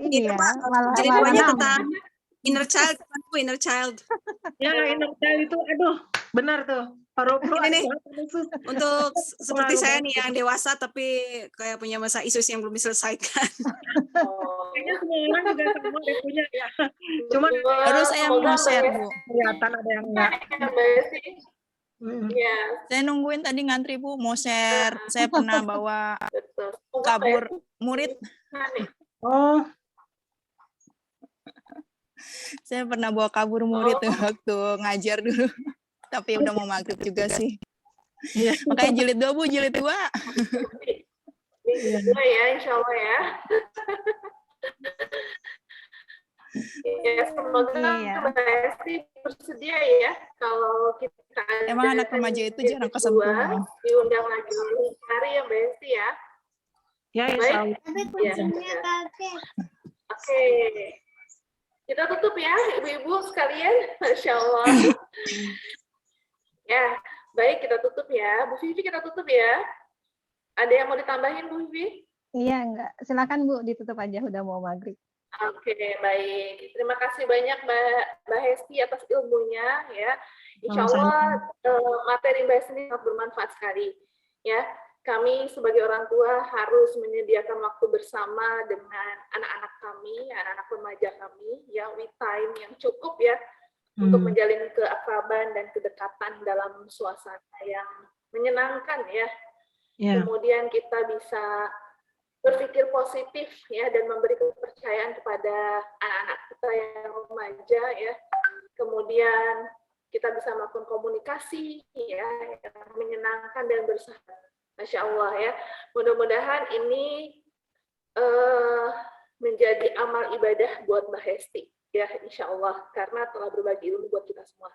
Itu iya, Pak, malah jilid malah 2-nya nambah. tentang inner child, kan, Bu, inner child. Ya inner child itu, aduh benar tuh, Pro Ini nih, itu untuk seperti pengaruh saya banget. nih yang dewasa tapi kayak punya masa isu yang belum diselesaikan. Oh. Kayaknya semua orang juga sama deh punya ya. Cuman Baru saya Semoga mau Mbak share, Hesti Bu. kelihatan ada yang enggak. ya, Mbak Hesti. Ya, Saya nungguin tadi ngantri, Bu, mau share. Saya pernah bawa betul. Semoga Mbak kabur Hesti murid. bisa nih. Oh, Saya pernah bawa kabur murid Oh. tuh waktu ngajar dulu. Tapi udah mau maghrib juga sih. iya. Makanya jilid 2, Bu, jilid 2. Minggu kedua ya, insya Allah ya. Ya, semoga Iya. Mbak Hesti bersedia ya kalau kita Emang anak adakan remaja itu jilid jarang kedua, kesentuh memang. diundang lagi hari ya Mbak Hesti ya. Ya, Baik. insya Allah. Ya, benar. Oke. Kita tutup ya, ibu-ibu sekalian. Masya Allah. Ya, baik kita tutup ya. Bu Vivi kita tutup ya. Ada yang mau ditambahin Bu Vivi? Iya, enggak. Silakan Bu, ditutup aja udah mau maghrib. Oke, baik. Terima kasih banyak Mbak Hesti atas ilmunya ya. Insya Allah materi Mbak Hesti ini sangat bermanfaat sekali. Ya, kami sebagai orang tua harus menyediakan waktu bersama dengan anak-anak kami, anak-anak remaja kami, ya, we time yang cukup ya untuk menjalin keakraban dan kedekatan dalam suasana yang menyenangkan ya. Kemudian kita bisa berpikir positif ya dan memberi kepercayaan kepada anak-anak kita yang remaja ya. Kemudian kita bisa melakukan komunikasi ya yang menyenangkan dan bersahabat. Masya Allah ya. Mudah-mudahan ini menjadi amal ibadah buat Mbak Hesti ya, insya Allah, karena telah berbagi ilmu buat kita semua.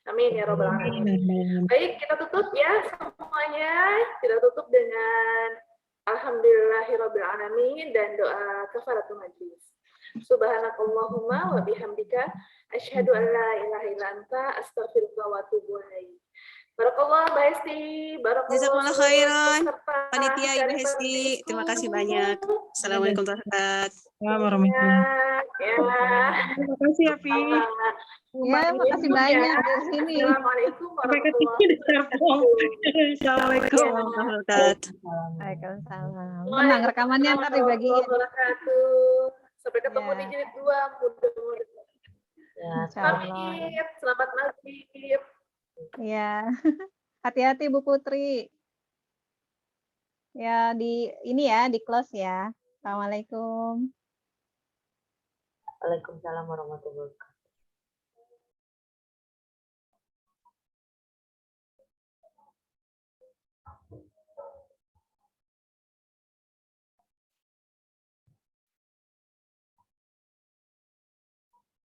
Amin ya robbal alamin. Baik, kita tutup ya semuanya. Kita tutup dengan alhamdulillahirabbil alamin dan doa kafaratul majlis. Subhanakallahumma wa bihamdika asyhadu an la ilaha illa anta astaghfiruka wa atubu ilaik. Barakallah Mbak Hesti, barakallah. Jazakumullah khairan. Panitia Ibu Hesti, terima kasih banyak. Assalamualaikum warahmatullahi wabarakatuh. Terima kasih ya, Pi. Ya, makasih banyak dari sini. Assalamualaikum Sampai ketemu di telepon. Assalamualaikum. Warahmatullahi wabarakatuh. Waalaikumsalam. Tenang, rekamannya ntar dibagiin. Sampai ketemu Ya. di jilid 2. Mudah-mudahan. Insyaallah. Selamat maghrib. Ya. Hati-hati Bu Putri. Ya, ini ya, di close ya. Assalamualaikum. Waalaikumsalam warahmatullahi wabarakatuh.